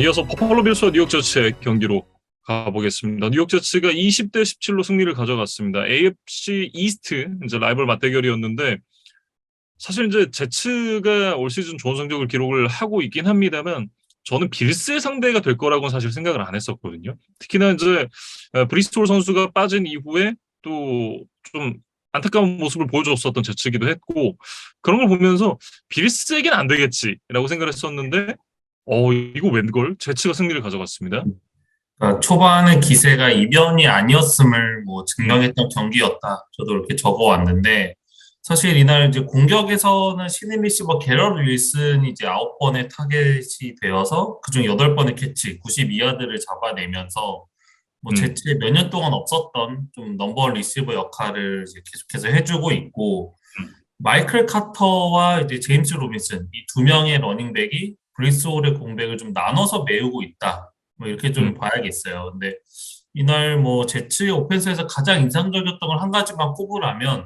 이어서 버팔로 빌스와 뉴욕 저츠의 경기로 가보겠습니다. 뉴욕 저츠가 20대 17로 승리를 가져갔습니다. AFC 이스트 이제 라이벌 맞대결이었는데 사실 이제 제츠가 올 시즌 좋은 성적을 기록을 하고 있긴 합니다만 저는 빌스의 상대가 될 거라고는 사실 생각을 안 했었거든요. 특히나 이제 브리스톨 선수가 빠진 이후에 또 좀 안타까운 모습을 보여줬었던 제츠기도 했고 그런 걸 보면서 빌스에겐 안 되겠지라고 생각을 했었는데 이거 웬걸? 제츠가 승리를 가져갔습니다. 그러니까 초반의 기세가 이변이 아니었음을 뭐 증명했던 경기였다. 저도 이렇게 적어왔는데 사실 이날 이제 공격에서는 신인 리시버 게럴 윌슨이 이제 9번의 타겟이 되어서 그중 8번의 캐치, 92야드를 잡아내면서 뭐 음, 제치에 몇 년 동안 없었던 좀 넘버원 리시버 역할을 이제 계속해서 해주고 있고 음, 마이클 카터와 이제 제임스 로빈슨 이 두 명의 러닝백이 브리스홀의 공백을 좀 나눠서 메우고 있다. 뭐 이렇게 좀 음, 봐야겠어요. 근데 이날 뭐 제츠의 오펜스에서 가장 인상적이었던 걸 한 가지만 꼽으라면 음.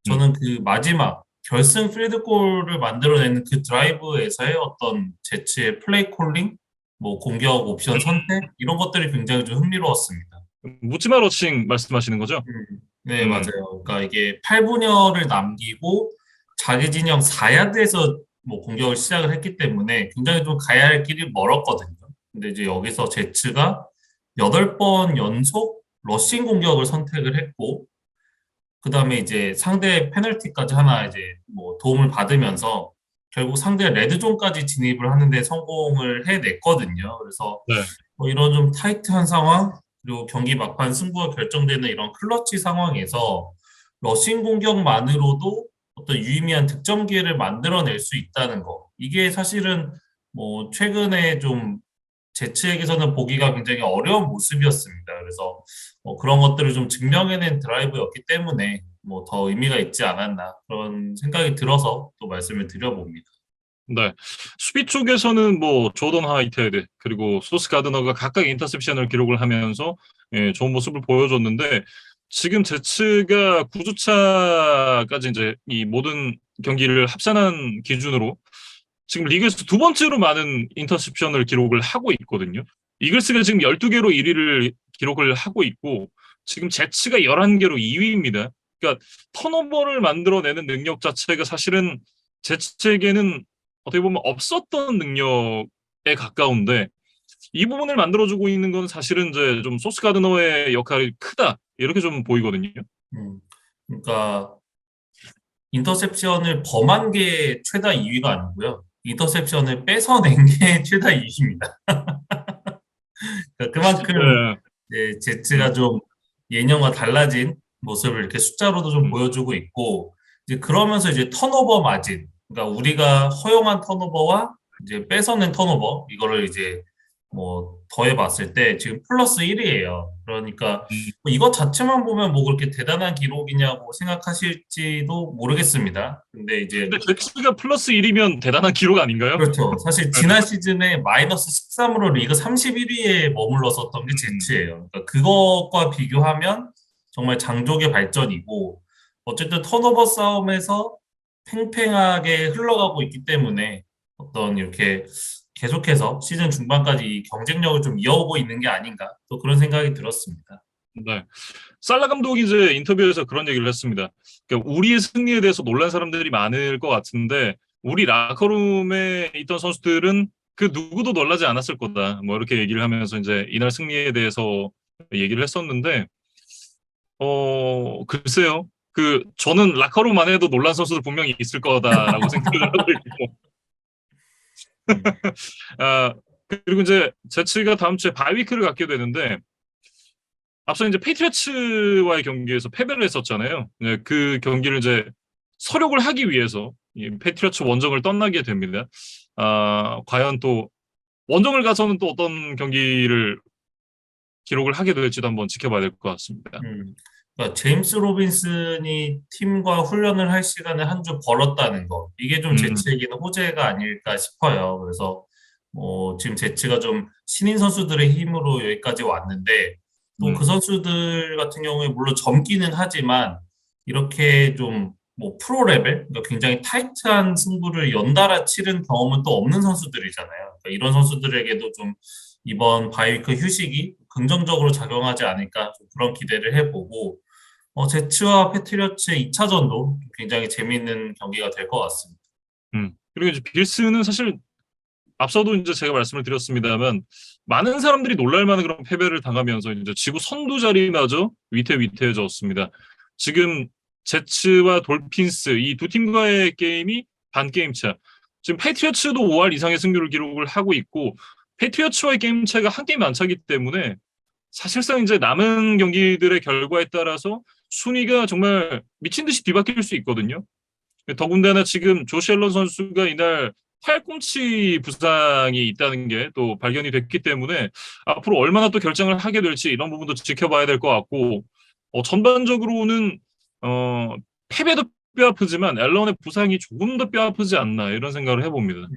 저는 그 마지막 결승 필드골을 만들어내는 그 드라이브에서의 어떤 제츠의 플레이 콜링, 뭐 공격 옵션 선택 이런 것들이 굉장히 좀 흥미로웠습니다. 묻지마 러칭 말씀하시는 거죠? 네, 음, 맞아요. 그러니까 이게 8분여를 남기고 자기 진영 4야드에서 뭐 공격을 시작을 했기 때문에 굉장히 좀 가야 할 길이 멀었거든요. 근데 이제 여기서 제츠가 8번 연속 러싱 공격을 선택을 했고, 그 다음에 이제 상대 페널티까지 하나 이제 뭐 도움을 받으면서 결국 상대 레드존까지 진입을 하는데 성공을 해냈거든요. 그래서 네. 뭐 이런 좀 타이트한 상황, 그리고 경기 막판 승부가 결정되는 이런 클러치 상황에서 러싱 공격만으로도 어떤 유의미한 득점 기회를 만들어낼 수 있다는 거. 이게 사실은 뭐 최근에 좀 제츠에게서는 보기가 굉장히 어려운 모습이었습니다. 그래서 뭐 그런 것들을 좀 증명해낸 드라이브였기 때문에 뭐 더 의미가 있지 않았나 그런 생각이 들어서 또 말씀을 드려봅니다. 네. 수비 쪽에서는 뭐 조던 하이테드 그리고 소스 가드너가 각각 인터셉션을 기록을 하면서 좋은 모습을 보여줬는데 지금 제츠가 9주차까지 이제 이 모든 경기를 합산한 기준으로 지금 리그에서 두 번째로 많은 인터셉션을 기록을 하고 있거든요. 이글스가 지금 12개로 1위를 기록을 하고 있고 지금 제츠가 11개로 2위입니다. 그러니까 턴오버를 만들어내는 능력 자체가 사실은 제츠에게는 어떻게 보면 없었던 능력에 가까운데 이 부분을 만들어주고 있는 건 사실은 이제 좀 소스 가드너의 역할이 크다 이렇게 좀 보이거든요. 음, 그러니까 인터셉션을 범한 게 최다 2위가 아니고요. 인터셉션을 뺏어낸 게 최다 2위입니다. 그만큼 네. 이제 제츠가 음, 좀 예년과 달라진 모습을 이렇게 숫자로도 좀 음, 보여주고 있고, 이제 그러면서 이제 턴오버 마진, 그러니까 우리가 허용한 턴오버와 이제 뺏어낸 턴오버, 이거를 이제 뭐 더해봤을 때 지금 플러스 1이에요. 그러니까 음. 뭐 이것 자체만 보면 뭐 그렇게 대단한 기록이냐고 생각하실지도 모르겠습니다. 근데 이제 근데 제츠가 플러스 1이면 대단한 기록 아닌가요? 그렇죠. 사실 지난 시즌에 마이너스 13으로 리그 31위에 머물렀었던 게 음, 제치예요. 그러니까 그것과 비교하면 정말 장족의 발전이고 어쨌든 턴오버 싸움에서 팽팽하게 흘러가고 있기 때문에 어떤 이렇게 계속해서 시즌 중반까지 이 경쟁력을 좀 이어오고 있는 게 아닌가 또 그런 생각이 들었습니다. 네. 살라 감독이 이제 인터뷰에서 그런 얘기를 했습니다. 그러니까 우리의 승리에 대해서 놀란 사람들이 많을 것 같은데 우리 라커룸에 있던 선수들은 그 누구도 놀라지 않았을 거다. 뭐 이렇게 얘기를 하면서 이제 이날 승리에 대해서 얘기를 했었는데 글쎄요. 그 저는 라커룸만 해도 놀란 선수들 분명히 있을 거다라고 생각을 하고 있고 음, 아 그리고 이제 제츠가 다음 주에 바이위크를 갖게 되는데 앞서 이제 페이트리어츠와의 경기에서 패배를 했었잖아요. 네, 그 경기를 이제 서력을 하기 위해서 이 페이트리어츠 원정을 떠나게 됩니다. 과연 또 원정을 가서는 또 어떤 경기를 기록을 하게 될지도 한번 지켜봐야 될 것 같습니다. 그러니까 제임스 로빈슨이 팀과 훈련을 할 시간을 한 주 벌었다는 거. 이게 좀 음, 제치에게는 호재가 아닐까 싶어요. 그래서 뭐 지금 제치가 좀 신인 선수들의 힘으로 여기까지 왔는데 또 그 음, 선수들 같은 경우에 물론 젊기는 하지만 이렇게 좀 뭐 프로 레벨, 그러니까 굉장히 타이트한 승부를 연달아 치른 경험은 또 없는 선수들이잖아요. 그러니까 이런 선수들에게도 좀 이번 바이위크 휴식이 긍정적으로 작용하지 않을까 좀 그런 기대를 해보고 제츠와 패트리어츠의 2차전도 굉장히 재미있는 경기가 될 것 같습니다. 그리고 이제 빌스는 사실 앞서도 이제 제가 말씀을 드렸습니다만 많은 사람들이 놀랄 만한 그런 패배를 당하면서 이제 지구 선두 자리마저 위태위태해졌습니다. 지금 제츠와 돌핀스 이 두 팀과의 게임이 반 게임 차. 지금 패트리어츠도 5할 이상의 승률을 기록을 하고 있고 패트리어츠와의 게임 차가 한 게임 안 차기 때문에 사실상 이제 남은 경기들의 결과에 따라서 순위가 정말 미친 듯이 뒤바뀔 수 있거든요. 더군다나 지금 조시 앨런 선수가 이날 팔꿈치 부상이 있다는 게 또 발견이 됐기 때문에 앞으로 얼마나 또 결정을 하게 될지 이런 부분도 지켜봐야 될 것 같고 전반적으로는 어, 패배도 뼈아프지만 앨런의 부상이 조금 더 뼈아프지 않나 이런 생각을 해봅니다.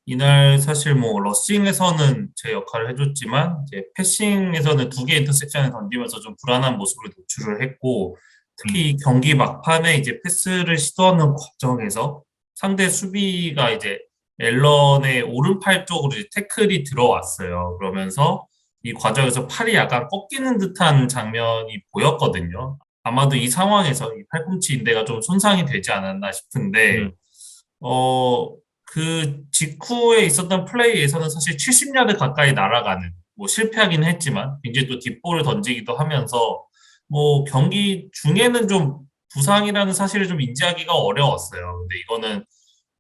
이날 사실 뭐 러싱에서는 제 역할을 해줬지만 이제 패싱에서는 두 개 인터셉션을 던지면서 좀 불안한 모습을 노출을 했고 특히 경기 막판에 이제 패스를 시도하는 과정에서 상대 수비가 이제 앨런의 오른팔 쪽으로 이제 태클이 들어왔어요. 그러면서 이 과정에서 팔이 약간 꺾이는 듯한 장면이 보였거든요. 아마도 이 상황에서 이 팔꿈치 인대가 좀 손상이 되지 않았나 싶은데 네. 그 직후에 있었던 플레이에서는 사실 70야드 가까이 날아가는, 뭐 실패하긴 했지만, 굉장히 또 뒷볼을 던지기도 하면서, 뭐 경기 중에는 좀 부상이라는 사실을 좀 인지하기가 어려웠어요. 근데 이거는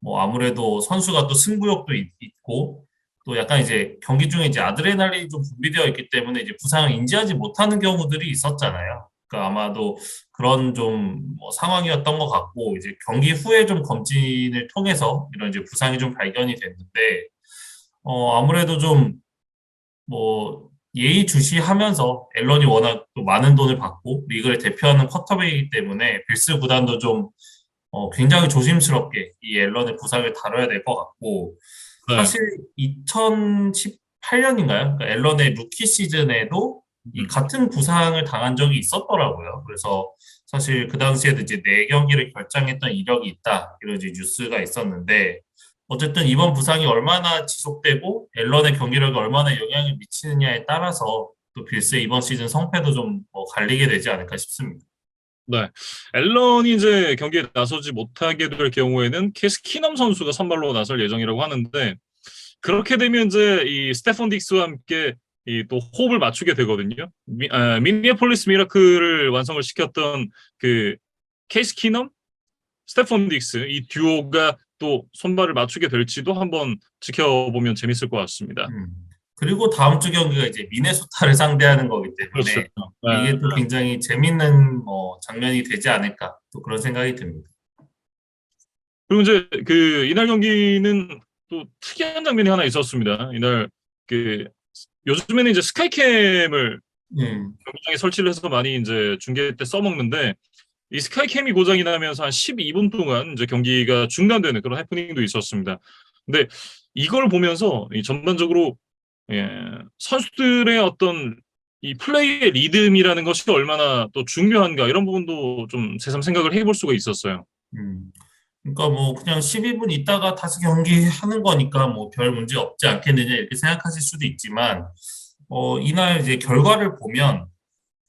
뭐 아무래도 선수가 또 승부욕도 있고, 또 약간 이제 경기 중에 이제 아드레날린이 좀 분비되어 있기 때문에 이제 부상을 인지하지 못하는 경우들이 있었잖아요. 그러니까 아마도 그런 좀뭐 상황이었던 것 같고, 이제 경기 후에 좀 검진을 통해서 이런 이제 부상이 좀 발견이 됐는데, 아무래도 좀 뭐 예의주시하면서 앨런이 워낙 또 많은 돈을 받고 리그를 대표하는 쿼터백이기 때문에 빌스 구단도 좀 굉장히 조심스럽게 이 앨런의 부상을 다뤄야 될 것 같고, 네. 사실 2018년인가요? 그러니까 앨런의 루키 시즌에도 이 음. 같은 부상을 당한 적이 있었더라고요. 그래서 사실 그 당시에도 이제 4경기를 결장했던 이력이 있다. 이런 이제 뉴스가 있었는데, 어쨌든 이번 부상이 얼마나 지속되고 앨런의 경기력에 얼마나 영향을 미치느냐에 따라서 또 빌스의 이번 시즌 성패도 좀뭐 갈리게 되지 않을까 싶습니다. 네. 앨런이 이제 경기에 나서지 못하게 될 경우에는 케이스 키넘 선수가 선발로 나설 예정이라고 하는데 그렇게 되면 이제 이 스테폰 딕스와 함께 이 또 호흡을 맞추게 되거든요. 미니애폴리스 미라클을 완성을 시켰던 그 케이스 키넘, 스테폰 딕스 이 듀오가 또 손발을 맞추게 될지도 한번 지켜보면 재밌을 것 같습니다. 음. 그리고 다음 주 경기가 이제 미네소타를 상대하는 거기 그렇죠. 때문에 네. 이게 또 굉장히 재밌는 장면이 되지 않을까 또 그런 생각이 듭니다. 그리고 이제 그 이날 경기는 또 특이한 장면이 하나 있었습니다. 이날 그 요즘에는 이제 스카이캠을 음, 경기장에 설치를 해서 많이 이제 중계 때 써먹는데 이 스카이캠이 고장이 나면서 한 12분 동안 이제 경기가 중단되는 그런 해프닝도 있었습니다. 근데 이걸 보면서 이 전반적으로 예, 선수들의 어떤 이 플레이의 리듬이라는 것이 얼마나 또 중요한가 이런 부분도 좀 새삼 생각을 해볼 수가 있었어요. 음. 그러니까 뭐 그냥 12분 있다가 다시 경기하는 거니까 뭐 별 문제 없지 않겠느냐 이렇게 생각하실 수도 있지만 이날 이제 결과를 보면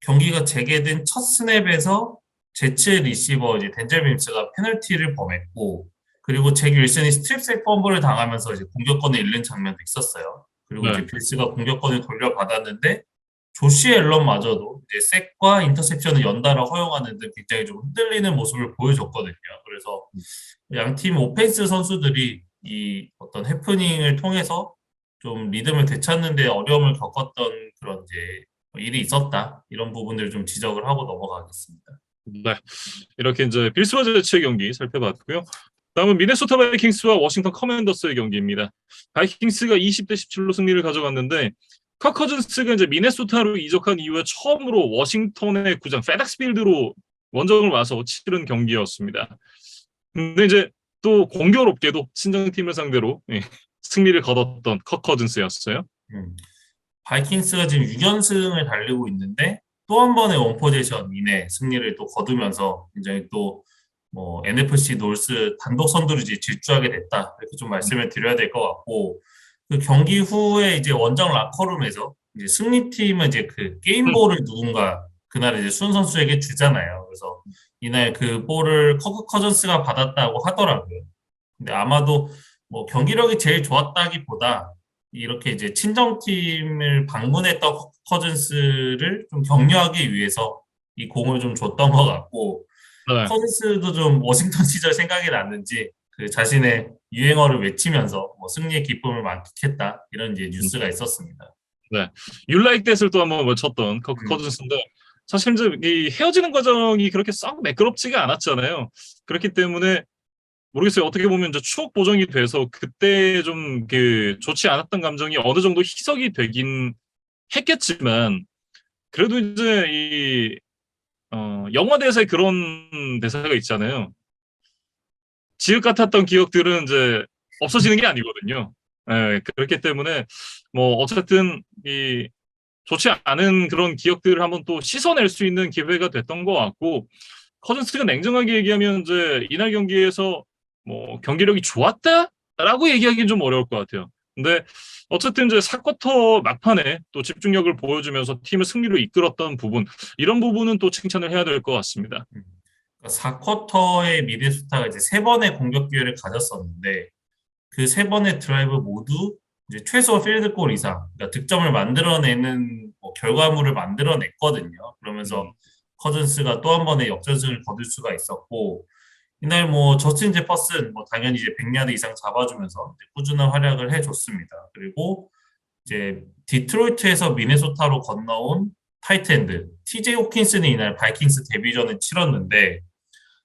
경기가 재개된 첫 스냅에서 제츠의 리시버 이제 덴젤 밈스가 페널티를 범했고 그리고 잭 윌슨이 스트립 펌블을 당하면서 이제 공격권을 잃는 장면도 있었어요. 그리고 네. 이제 빌스가 공격권을 돌려받았는데 조시 앨런마저도 이제 색과 인터셉션을 연달아 허용하는 등 굉장히 좀 흔들리는 모습을 보여줬거든요. 그래서 양 팀 오펜스 선수들이 이 어떤 해프닝을 통해서 좀 리듬을 되찾는 데 어려움을 겪었던 그런 이제 일이 있었다. 이런 부분들을 좀 지적을 하고 넘어가겠습니다. 네. 이렇게 이제 빌스와 제츠의 경기 살펴봤고요. 다음은 미네소타 바이킹스와 워싱턴 커맨더스의 경기입니다. 바이킹스가 20대 17로 승리를 가져갔는데 커 커즌스가 이제 미네소타로 이적한 이후에 처음으로 워싱턴의 구장 페덱스필드로 원정을 와서 치른 경기였습니다. 근데 이제 또 공교롭게도 친정팀을 상대로 승리를 거뒀던 커 커즌스였어요. 음. 바이킹스가 지금 6연승을 달리고 있는데 또 한 번의 원포지션 이내 승리를 또 거두면서 굉장히 또 뭐 NFC 놀스 단독 선두를 이제 질주하게 됐다. 이렇게 좀 말씀을 드려야 될 것 같고 그 경기 후에 이제 원정 라커룸에서 이제 승리팀은 이제 그 게임볼을 누군가 그날 이제 순 선수에게 주잖아요. 그래서 이날 그 볼을 커크 커즌스가 받았다고 하더라고요. 근데 아마도 뭐 경기력이 제일 좋았다기보다 이렇게 이제 친정팀을 방문했던 커크 커즌스를 좀 격려하기 위해서 이 공을 좀 줬던 것 같고 네. 커즌스도 좀 워싱턴 시절 생각이 났는지 그 자신의 유행어를 외치면서 뭐 승리의 기쁨을 만끽했다 이런 이제 음, 뉴스가 있었습니다. 네. You Like That을 또 한번 외쳤던 커크 음, 커즌스인데 사실 이제 이 헤어지는 과정이 그렇게 썩 매끄럽지가 않았잖아요. 그렇기 때문에 모르겠어요. 어떻게 보면 이제 추억 보정이 돼서 그때 좀 그 좋지 않았던 감정이 어느 정도 희석이 되긴 했겠지만 그래도 이제 이 영화 대사에 그런 대사가 있잖아요. 지읒 같았던 기억들은 이제 없어지는 게 아니거든요. 예, 그렇기 때문에 뭐 어쨌든 이 좋지 않은 그런 기억들을 한번 또 씻어낼 수 있는 기회가 됐던 것 같고 커즌스가 냉정하게 얘기하면 이제 이날 경기에서 뭐 경기력이 좋았다라고 얘기하기는 좀 어려울 것 같아요. 근데 어쨌든 이제 4쿼터 막판에 또 집중력을 보여주면서 팀을 승리로 이끌었던 부분 이런 부분은 또 칭찬을 해야 될 것 같습니다. 4쿼터에 미네소타가 이제 세 번의 공격 기회를 가졌었는데 그 세 번의 드라이브 모두 이제 최소 필드골 이상, 그러니까 득점을 만들어내는 뭐 결과물을 만들어냈거든요. 그러면서 음, 커즌스가 또 한 번의 역전승을 거둘 수가 있었고 이날 뭐 저스틴 제퍼슨 뭐 당연히 이제 100야드 이상 잡아주면서 이제 꾸준한 활약을 해줬습니다. 그리고 이제 디트로이트에서 미네소타로 건너온 타이트엔드 TJ 호킨슨이 이날 바이킹스 데뷔전을 치렀는데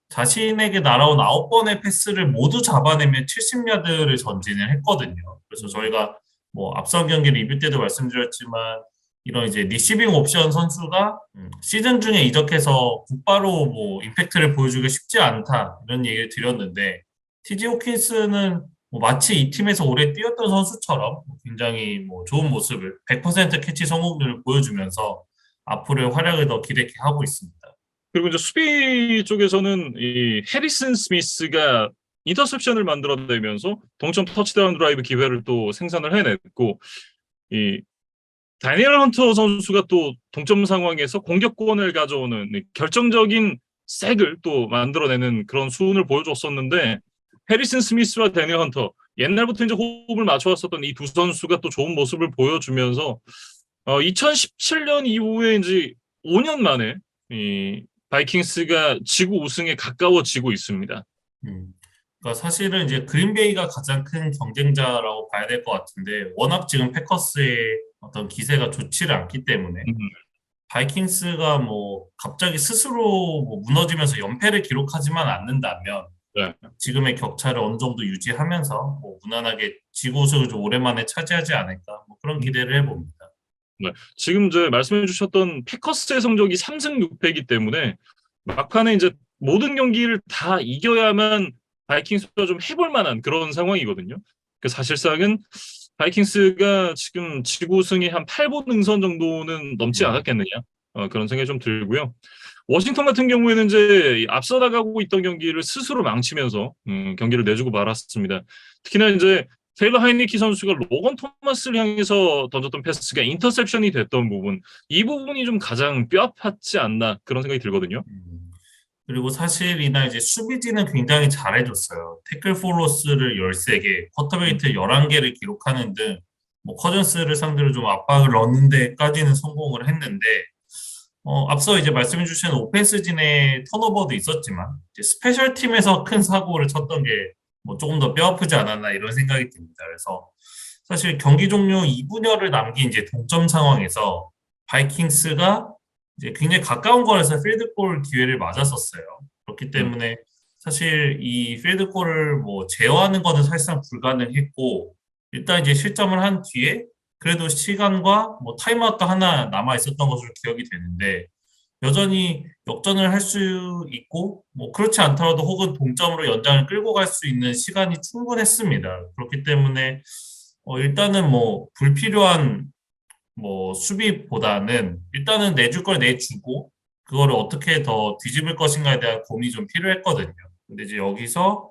자신에게 날아온 9번의 패스를 모두 잡아내며 70야드를 전진을 했거든요. 그래서 저희가 뭐 앞선 경기 리뷰 때도 말씀드렸지만 이런 이제 리시빙 옵션 선수가 시즌 중에 이적해서 곧바로 뭐 임팩트를 보여주기 쉽지 않다 이런 얘기를 드렸는데 TJ 호킨스는 뭐 마치 이 팀에서 오래 뛰었던 선수처럼 굉장히 뭐 좋은 모습을 100% 캐치 성공률을 보여주면서 앞으로의 활약을 더 기대케 하고 있습니다. 그리고 이제 수비 쪽에서는 이 해리슨 스미스가 인터셉션을 만들어내면서 동점 터치다운 드라이브 기회를 또 생산을 해냈고 이 다니엘 헌터 선수가 또 동점 상황에서 공격권을 가져오는 결정적인 색을 또 만들어내는 그런 수훈을 보여줬었는데 해리슨 스미스와 다니엘 헌터 옛날부터 이제 호흡을 맞춰왔었던 이 두 선수가 또 좋은 모습을 보여주면서 2017년 이후에 이제 5년 만에 이 바이킹스가 지구 우승에 가까워지고 있습니다. 음. 그러니까 사실은 이제 그린베이가 가장 큰 경쟁자라고 봐야 될 것 같은데 워낙 지금 패커스의 어떤 기세가 좋지를 않기 때문에 음, 바이킹스가 뭐 갑자기 스스로 뭐 무너지면서 연패를 기록하지만 않는다면 네. 지금의 격차를 어느 정도 유지하면서 뭐 무난하게 지구 우승을 좀 오랜만에 차지하지 않을까 뭐 그런 기대를 해봅니다. 네. 지금 이제 말씀해 주셨던 패커스의 성적이 3승 6패이기 때문에 막판에 이제 모든 경기를 다 이겨야만 바이킹스가 좀 해볼 만한 그런 상황이거든요. 그 사실상은 바이킹스가 지금 지구 우승이 한 8분 능선 정도는 넘지 음, 않았겠느냐 그런 생각이 좀 들고요. 워싱턴 같은 경우에는 이제 앞서 나가고 있던 경기를 스스로 망치면서 경기를 내주고 말았습니다. 특히나 이제 테일러 하이니키 선수가 로건 토마스를 향해서 던졌던 패스가 인터셉션이 됐던 부분, 이 부분이 좀 가장 뼈아팠지 않나 그런 생각이 들거든요. 음. 그리고 사실 이날 이제 수비진은 굉장히 잘해줬어요. 태클 포로스를 13개, 음, 쿼터베이트 11개를 기록하는 등, 뭐 커즌스를 상대로 좀 압박을 넣는 데까지는 성공을 했는데, 앞서 이제 말씀해 주신 오펜스진의 턴오버도 있었지만, 이제 스페셜 팀에서 큰 사고를 쳤던 게 뭐 조금 더 뼈아프지 않았나 이런 생각이 듭니다. 그래서 사실 경기 종료 2분여를 남긴 이제 동점 상황에서 바이킹스가 이제 굉장히 가까운 거리에서 필드골 기회를 맞았었어요. 그렇기 음, 때문에 사실 이 필드골을 뭐 제어하는 거는 사실상 불가능했고 일단 이제 실점을 한 뒤에 그래도 시간과 뭐 타임아웃도 하나 남아 있었던 것으로 기억이 되는데 여전히 역전을 할 수 있고 뭐 그렇지 않더라도 혹은 동점으로 연장을 끌고 갈 수 있는 시간이 충분했습니다. 그렇기 때문에 일단은 뭐 불필요한 뭐 수비보다는 일단은 내줄 걸 내주고 그거를 어떻게 더 뒤집을 것인가에 대한 고민이 좀 필요했거든요. 근데 이제 여기서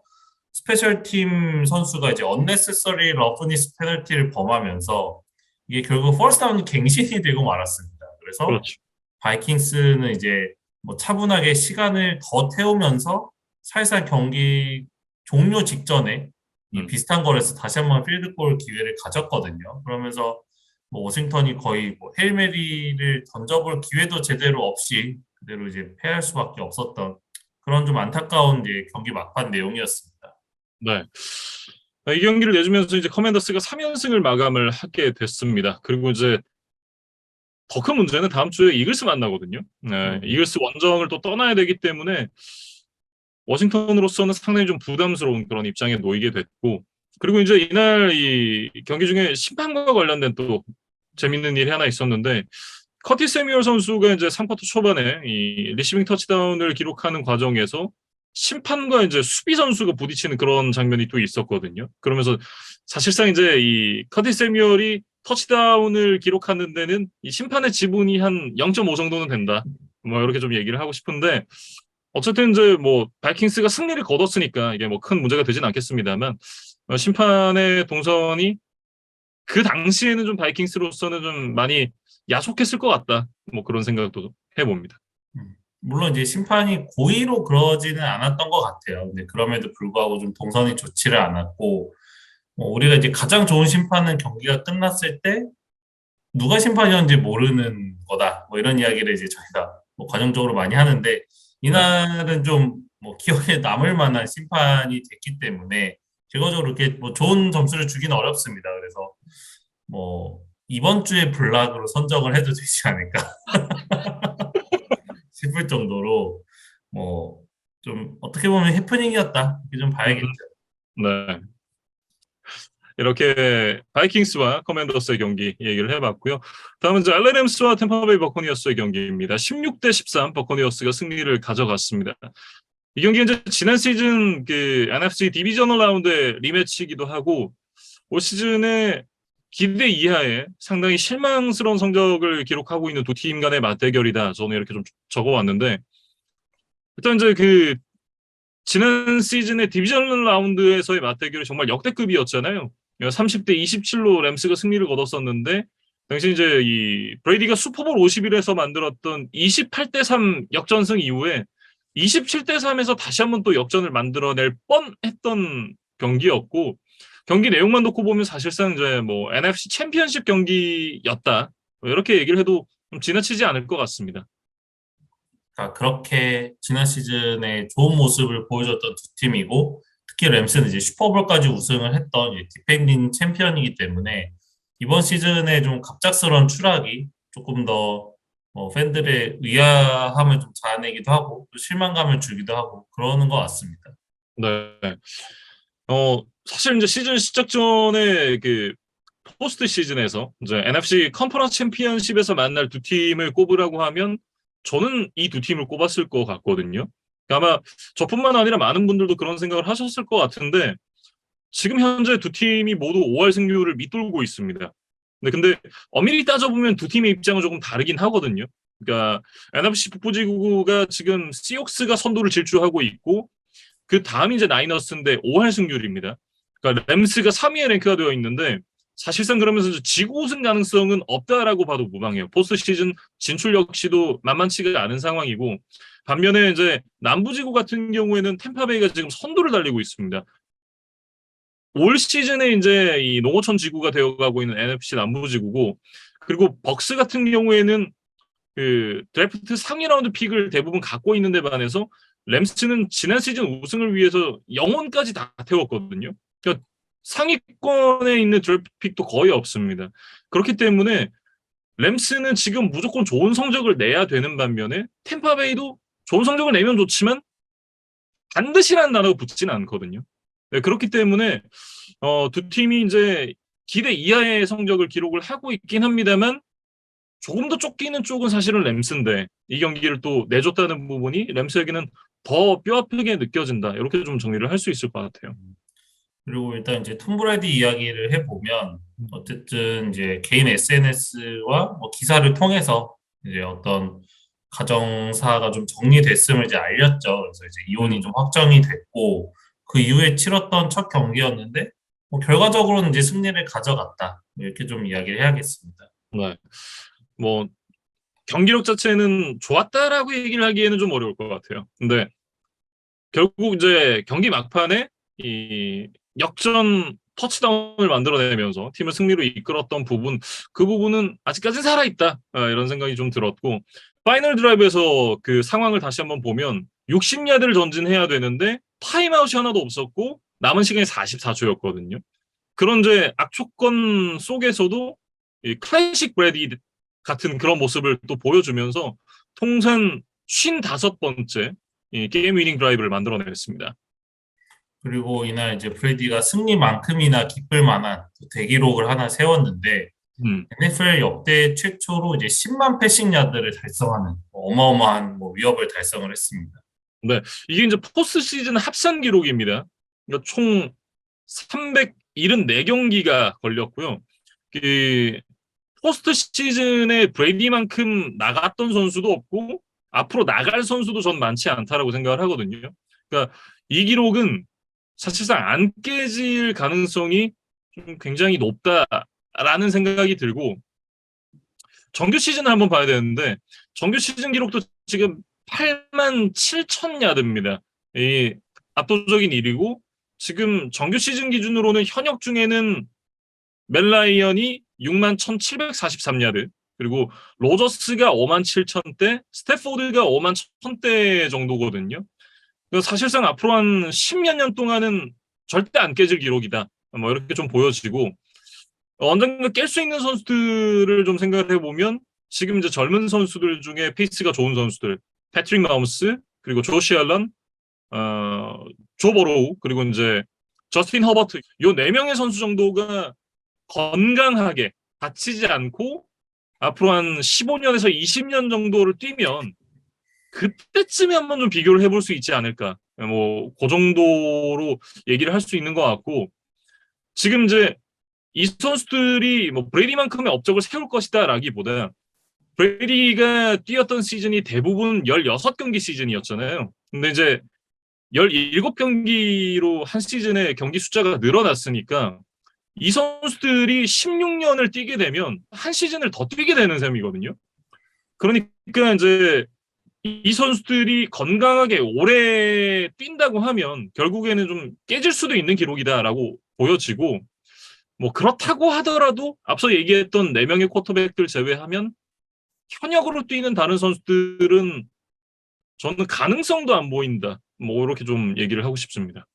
스페셜 팀 선수가 이제 unnecessary roughness 페널티를 범하면서 이게 결국 퍼스트 다운이 갱신이 되고 말았습니다. 그래서 그렇죠. 바이킹스는 이제 뭐 차분하게 시간을 더 태우면서 살살 경기 종료 직전에 이 음. 비슷한 거에서 다시 한번 필드골 기회를 가졌거든요. 그러면서 뭐 워싱턴이 거의 뭐 헤일 메리를 던져볼 기회도 제대로 없이 그대로 이제 패할 수밖에 없었던 그런 좀 안타까운 이제 경기 막판 내용이었습니다. 네. 이 경기를 내주면서 이제 커맨더스가 3연승을 마감을 하게 됐습니다. 그리고 이제 더 큰 문제는 다음 주에 이글스 만나거든요. 네, 음, 이글스 원정을 또 떠나야 되기 때문에 워싱턴으로서는 상당히 좀 부담스러운 그런 입장에 놓이게 됐고, 그리고 이제 이날 이 경기 중에 심판과 관련된 또 재밌는 일이 하나 있었는데, 커티스 세뮤얼 선수가 이제 3쿼터 초반에 이 리시빙 터치다운을 기록하는 과정에서 심판과 이제 수비 선수가 부딪히는 그런 장면이 또 있었거든요. 그러면서 사실상 이제 이 커티스 세뮤얼이 터치다운을 기록하는 데는 이 심판의 지분이 한 0.5 정도는 된다. 뭐 이렇게 좀 얘기를 하고 싶은데, 어쨌든 이제 뭐 바이킹스가 승리를 거뒀으니까 이게 뭐 큰 문제가 되진 않겠습니다만, 심판의 동선이 그 당시에는 좀 바이킹스로서는 좀 많이 야속했을 것 같다. 뭐 그런 생각도 해봅니다. 물론 이제 심판이 고의로 그러지는 않았던 것 같아요. 근데 그럼에도 불구하고 좀 동선이 좋지를 않았고, 우리가 이제 가장 좋은 심판은 경기가 끝났을 때 누가 심판이었는지 모르는 거다. 뭐 이런 이야기를 이제 저희가 뭐 과정적으로 많이 하는데 네. 이날은 좀 뭐 기억에 남을 만한 심판이 됐기 때문에 결과적으로 이렇게 뭐 좋은 점수를 주기는 어렵습니다. 그래서 뭐 이번 주에 블락으로 선정을 해도 되지 않을까 싶을 정도로 뭐 좀 어떻게 보면 해프닝이었다. 이렇게 좀 음, 봐야겠죠. 네. 이렇게 바이킹스와 커맨더스의 경기 얘기를 해봤고요. 다음은 이제 LA 램스와 템파베이 버커니어스의 경기입니다. 16대 13 버커니어스가 승리를 가져갔습니다. 이 경기 이제 지난 시즌 그 NFC 디비저널 라운드의 리매치이기도 하고 올 시즌에 기대 이하의 상당히 실망스러운 성적을 기록하고 있는 두 팀 간의 맞대결이다. 저는 이렇게 좀 적어왔는데, 일단 이제 그 지난 시즌의 디비전 라운드에서의 맞대결이 정말 역대급이었잖아요. 30대 27로 램스가 승리를 거뒀었는데, 당시 이제 이 브레이디가 슈퍼볼 50일에서 만들었던 28대 3 역전승 이후에 27대 3에서 다시 한번 또 역전을 만들어낼 뻔했던 경기였고, 경기 내용만 놓고 보면 사실상 이제 뭐 NFC 챔피언십 경기였다. 뭐 이렇게 얘기를 해도 좀 지나치지 않을 것 같습니다. 그러니까 그렇게 지난 시즌에 좋은 모습을 보여줬던 두 팀이고 특히 램스는 이제 슈퍼볼까지 우승을 했던 이제 디펜딩 챔피언이기 때문에 이번 시즌에 좀 갑작스러운 추락이 조금 더 팬들의 의아함을 좀 자아내기도 하고 또 실망감을 주기도 하고 그러는 것 같습니다. 네. 사실 이제 시즌 시작 전에 그 포스트 시즌에서 이제 NFC 컨퍼런스 챔피언십에서 만날 두 팀을 꼽으라고 하면 저는 이 두 팀을 꼽았을 것 같거든요. 그러니까 아마 저뿐만 아니라 많은 분들도 그런 생각을 하셨을 것 같은데 지금 현재 두 팀이 모두 5할 승률을 밑돌고 있습니다. 근데 엄밀히 따져보면 두 팀의 입장은 조금 다르긴 하거든요. 그러니까 NFC 북부지구가 지금 시옥스가 선두를 질주하고 있고 그 다음이 이제 나이너스인데 5할 승률입니다. 그러니까 램스가 3위에 랭크가 되어 있는데 사실상 그러면서 지구 우승 가능성은 없다라고 봐도 무방해요. 포스트 시즌 진출 역시도 만만치가 않은 상황이고 반면에 이제 남부지구 같은 경우에는 템파베이가 지금 선두를 달리고 있습니다. 올 시즌에 이제 이 농어촌 지구가 되어가고 있는 NFC 남부지구고 그리고 벅스 같은 경우에는 그 드래프트 상위 라운드 픽을 대부분 갖고 있는데 반해서 램스는 지난 시즌 우승을 위해서 영혼까지 다 태웠거든요. 그러니까 상위권에 있는 드래프트 픽도 거의 없습니다. 그렇기 때문에 램스는 지금 무조건 좋은 성적을 내야 되는 반면에 템파베이도 좋은 성적을 내면 좋지만 반드시라는 단어가 붙지는 않거든요. 네, 그렇기 때문에 두 팀이 이제 기대 이하의 성적을 기록을 하고 있긴 합니다만 조금 더 쫓기는 쪽은 사실은 램스인데 이 경기를 또 내줬다는 부분이 램스에게는 더 뼈아프게 느껴진다. 이렇게 좀 정리를 할 수 있을 것 같아요. 그리고 일단 이제 톰 브래디 이야기를 해보면 어쨌든 이제 개인 SNS와 뭐 기사를 통해서 이제 어떤 가정사가 좀 정리됐음을 이제 알렸죠. 그래서 이제 이혼이 좀 확정이 됐고, 그 이후에 치렀던 첫 경기였는데, 뭐 결과적으로는 이제 승리를 가져갔다. 이렇게 좀 이야기를 해야겠습니다. 네. 뭐 경기력 자체는 좋았다라고 얘기를 하기에는 좀 어려울 것 같아요. 근데 결국 이제 경기 막판에 이 역전 터치다운을 만들어내면서 팀을 승리로 이끌었던 부분, 그 부분은 아직까지 살아있다. 이런 생각이 좀 들었고, 파이널 드라이브에서 그 상황을 다시 한번 보면 60야드를 전진해야 되는데 타임아웃이 하나도 없었고 남은 시간이 44초였거든요. 그런 이제 악조건 속에서도 이 클래식 브래디 같은 그런 모습을 또 보여주면서 통산 55번째 이 게임 위닝 드라이브를 만들어냈습니다. 그리고 이날 이제 브레이디가 승리만큼이나 기쁠 만한 또 대기록을 하나 세웠는데, 음. NFL 역대 최초로 이제 10만 패싱 야드를 달성하는 어마어마한 위협을 달성을 했습니다. 네, 이게 이제 포스트 시즌 합산 기록입니다. 그러니까 총 374경기가 걸렸고요. 그 포스트 시즌에 브레이디만큼 나갔던 선수도 없고 앞으로 나갈 선수도 전 많지 않다라고 생각을 하거든요. 그러니까 이 기록은 사실상 안 깨질 가능성이 좀 굉장히 높다라는 생각이 들고, 정규 시즌을 한번 봐야 되는데 정규 시즌 기록도 지금 8만 7천 야드입니다. 이 압도적인 일이고, 지금 정규 시즌 기준으로는 현역 중에는 멜라이언이 6만 1,743야드, 그리고 로저스가 5만 7천대, 스태포드가 5만 1,000대 정도거든요. 사실상 앞으로 한 10몇 년 동안은 절대 안 깨질 기록이다. 뭐 이렇게 좀 보여지고, 언젠가 깰 수 있는 선수들을 좀 생각을 해보면 지금 이제 젊은 선수들 중에 페이스가 좋은 선수들, 패트릭 마홈스, 그리고 조시 알런, 조 버로우, 그리고 이제 저스틴 허버트, 요 네 명의 선수 정도가 건강하게 다치지 않고 앞으로 한 15년에서 20년 정도를 뛰면 그때쯤에 한번 좀 비교를 해볼 수 있지 않을까. 뭐 그 정도로 얘기를 할 수 있는 것 같고, 지금 이제 이 선수들이 뭐 브레이디만큼의 업적을 세울 것이다라기보다 브레이디가 뛰었던 시즌이 대부분 16경기 시즌이었잖아요. 근데 이제 17경기로 한 시즌에 경기 숫자가 늘어났으니까 이 선수들이 16년을 뛰게 되면 한 시즌을 더 뛰게 되는 셈이거든요. 그러니까 이제 이 선수들이 건강하게 오래 뛴다고 하면 결국에는 좀 깨질 수도 있는 기록이다라고 보여지고, 뭐 그렇다고 하더라도 앞서 얘기했던 4명의 쿼터백들 제외하면 현역으로 뛰는 다른 선수들은 저는 가능성도 안 보인다. 뭐 이렇게 좀 얘기를 하고 싶습니다.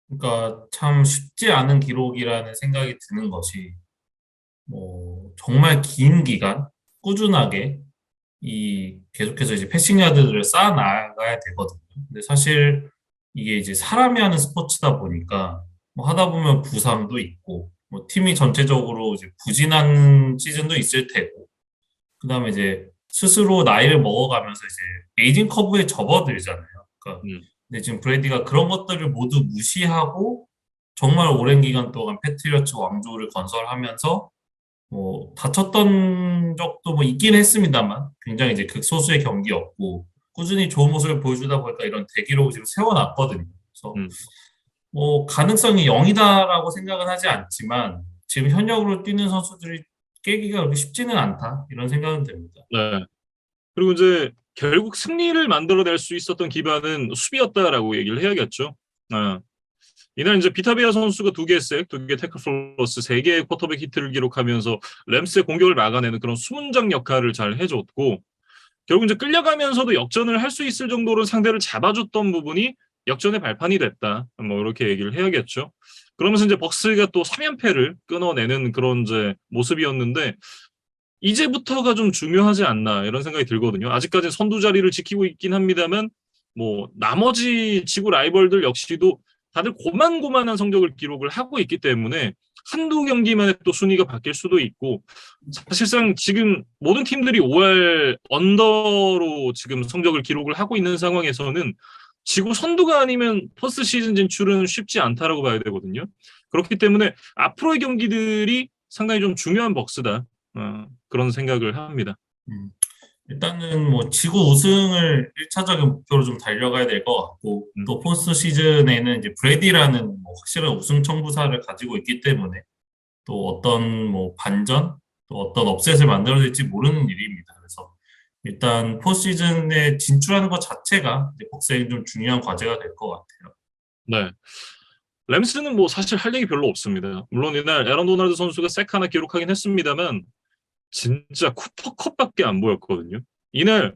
그러니까 참 쉽지 않은 기록이라는 생각이 드는 것이, 정말 긴 기간 꾸준하게 계속해서 이제 패싱 야드들을 쌓아 나가야 되거든요. 근데 사실 이게 이제 사람이 하는 스포츠다 보니까 뭐 하다 보면 부상도 있고, 뭐 팀이 전체적으로 이제 부진한 시즌도 있을 테고, 그다음에 이제 스스로 나이를 먹어가면서 이제 에이징 커브에 접어들잖아요. 그러니까 음. 근데 지금 브레이디가 그런 것들을 모두 무시하고 정말 오랜 기간 동안 패트리어츠 왕조를 건설하면서 뭐 다쳤던 적도 뭐 있긴 했습니다만 굉장히 이제 극소수의 경기였고 꾸준히 좋은 모습을 보여주다 보니까 이런 대기록을 지금 세워놨거든요. 그래서 음. 뭐 가능성이 0이다라고 생각은 하지 않지만 지금 현역으로 뛰는 선수들이 깨기가 그렇게 쉽지는 않다 이런 생각은 듭니다. 네. 그리고 이제 결국 승리를 만들어낼 수 있었던 기반은 수비였다라고 얘기를 해야겠죠. 이날 이제 비타비아 선수가 2개 색, 2개 태클 플러스 3개의 쿼터백 히트를 기록하면서 램스의 공격을 막아내는 그런 수문장 역할을 잘 해줬고, 결국 이제 끌려가면서도 역전을 할 수 있을 정도로 상대를 잡아줬던 부분이 역전의 발판이 됐다. 뭐 이렇게 얘기를 해야겠죠. 그러면서 이제 벅스가 또 3연패를 끊어내는 그런 이제 모습이었는데, 이제부터가 좀 중요하지 않나 이런 생각이 들거든요. 아직까지 선두 자리를 지키고 있긴 합니다만, 뭐 나머지 지구 라이벌들 역시도 다들 고만고만한 성적을 기록을 하고 있기 때문에 한두 경기만에 또 순위가 바뀔 수도 있고, 사실상 지금 모든 팀들이 5할 언더로 지금 성적을 기록을 하고 있는 상황에서는 지구 선두가 아니면 포스트 시즌 진출은 쉽지 않다라고 봐야 되거든요. 그렇기 때문에 앞으로의 경기들이 상당히 좀 중요한 벅스다. 그런 생각을 합니다. 일단은 뭐 지구 우승을 1차적인 목표로 좀 달려가야 될 것 같고 음, 또 포스트 시즌에는 이제 브레디라는 뭐 확실한 우승 청부사를 가지고 있기 때문에 또 어떤 뭐 반전 또 어떤 업셋을 만들어낼지 모르는 일입니다. 그래서 일단 포스트 시즌에 진출하는 것 자체가 이제 벅스에게 좀 중요한 과제가 될 것 같아요. 네. 램스는 뭐 사실 할 얘기 별로 없습니다. 물론 이날 에런 도널드 선수가 색 하나 기록하긴 했습니다만 진짜 쿠퍼컵밖에 안 보였거든요. 이날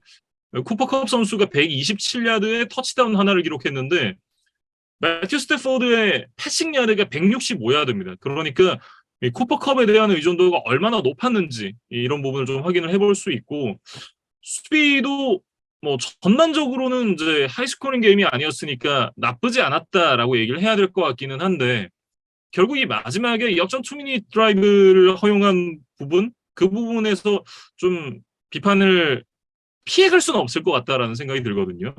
쿠퍼컵 선수가 127야드에 터치다운 하나를 기록했는데 매튜 스태포드의 패싱 야드가 165야드입니다. 그러니까 이 쿠퍼컵에 대한 의존도가 얼마나 높았는지 이런 부분을 좀 확인을 해볼 수 있고 수비도 뭐 전반적으로는 이제 하이스코링 게임이 아니었으니까 나쁘지 않았다라고 얘기를 해야 될 것 같기는 한데 결국 이 마지막에 역전 투미닛 드라이브를 허용한 부분 그 부분에서 좀 비판을 피해갈 수는 없을 것 같다라는 생각이 들거든요.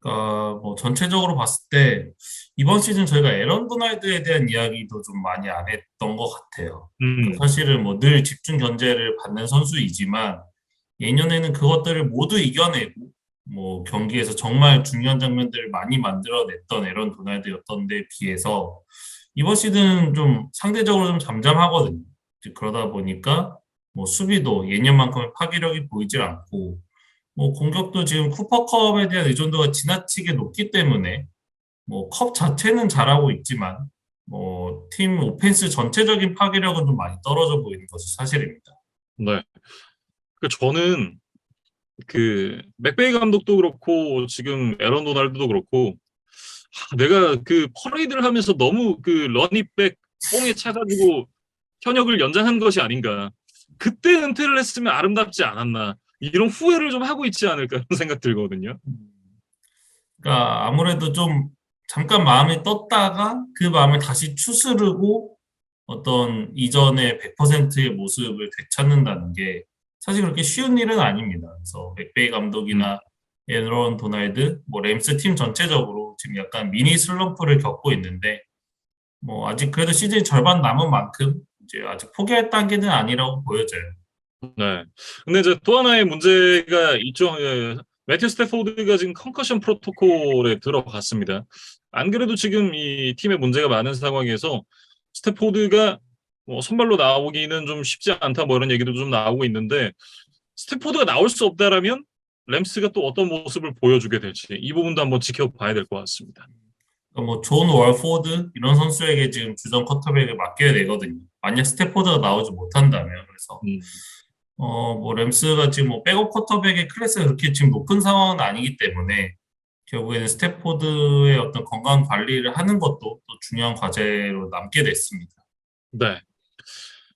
그러니까 뭐 전체적으로 봤을 때 이번 시즌 저희가 에런 도날드에 대한 이야기도 좀 많이 안 했던 것 같아요. 그러니까 음, 사실은 뭐 늘 집중 견제를 받는 선수이지만 예년에는 그것들을 모두 이겨내고 뭐 경기에서 정말 중요한 장면들을 많이 만들어냈던 에런 도날드였던 데 비해서 이번 시즌은 좀 상대적으로 좀 잠잠하거든요. 이제 그러다 보니까 뭐 수비도 예년만큼의 파괴력이 보이질 않고 뭐 공격도 지금 쿠퍼컵에 대한 의존도가 지나치게 높기 때문에 뭐 컵 자체는 잘하고 있지만 뭐 팀 오펜스 전체적인 파괴력은 좀 많이 떨어져 보이는 것이 사실입니다. 네. 그 저는 그 맥베이 감독도 그렇고 지금 에런 도날드도 그렇고 내가 그 퍼레이드를 하면서 너무 그 러닝백 뽕에 차가지고 현역을 연장한 것이 아닌가. 그때 은퇴를 했으면 아름답지 않았나. 이런 후회를 좀 하고 있지 않을까 그런 생각 들거든요. 그러니까 아무래도 좀 잠깐 마음이 떴다가 그 마음을 다시 추스르고 어떤 이전의 100%의 모습을 되찾는다는 게 사실 그렇게 쉬운 일은 아닙니다. 그래서 맥베이 음, 감독이나 에런 도날드, 뭐 램스 팀 전체적으로 지금 약간 미니 슬럼프를 겪고 있는데 뭐 아직 그래도 시즌 절반 남은 만큼 이제 아직 포기할 단계는 아니라고 보여져요. 네. 근데 이제 또 하나의 문제가 있죠. 매튜 스태포드가 지금 컨커션 프로토콜에 들어갔습니다. 안 그래도 지금 이 팀에 문제가 많은 상황에서 스태포드가 뭐 선발로 나오기는 좀 쉽지 않다 뭐 이런 얘기도 좀 나오고 있는데 스태포드가 나올 수 없다라면 램스가 또 어떤 모습을 보여주게 될지 이 부분도 한번 지켜봐야 될 것 같습니다. 그러니까 뭐존 월포드 이런 선수에게 지금 주전 쿼터백을 맡겨야 되거든요. 만약 스태포드가 나오지 못한다면 그래서 음, 뭐 램스가 지금 뭐 백업 쿼터백의 클래스가 그렇게 지금 높은 상황은 아니기 때문에 결국에는 스태포드의 어떤 건강 관리를 하는 것도 또 중요한 과제로 남게 됐습니다. 네.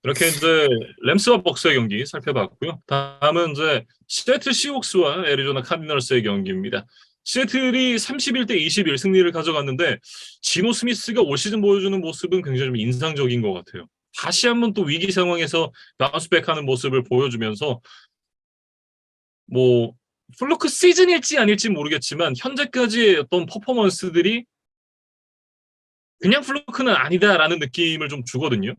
이렇게 이제 램스와 벅스의 경기 살펴봤고요. 다음은 이제 시애틀 시옥스와 애리조나 카디널스의 경기입니다. 시애틀이 31대 21 승리를 가져갔는데 지노 스미스가 올 시즌 보여주는 모습은 굉장히 좀 인상적인 것 같아요. 다시 한번 또 위기 상황에서 바운스백하는 모습을 보여주면서 뭐 플루크 시즌일지 아닐지 모르겠지만 현재까지의 어떤 퍼포먼스들이 그냥 플루크는 아니다라는 느낌을 좀 주거든요.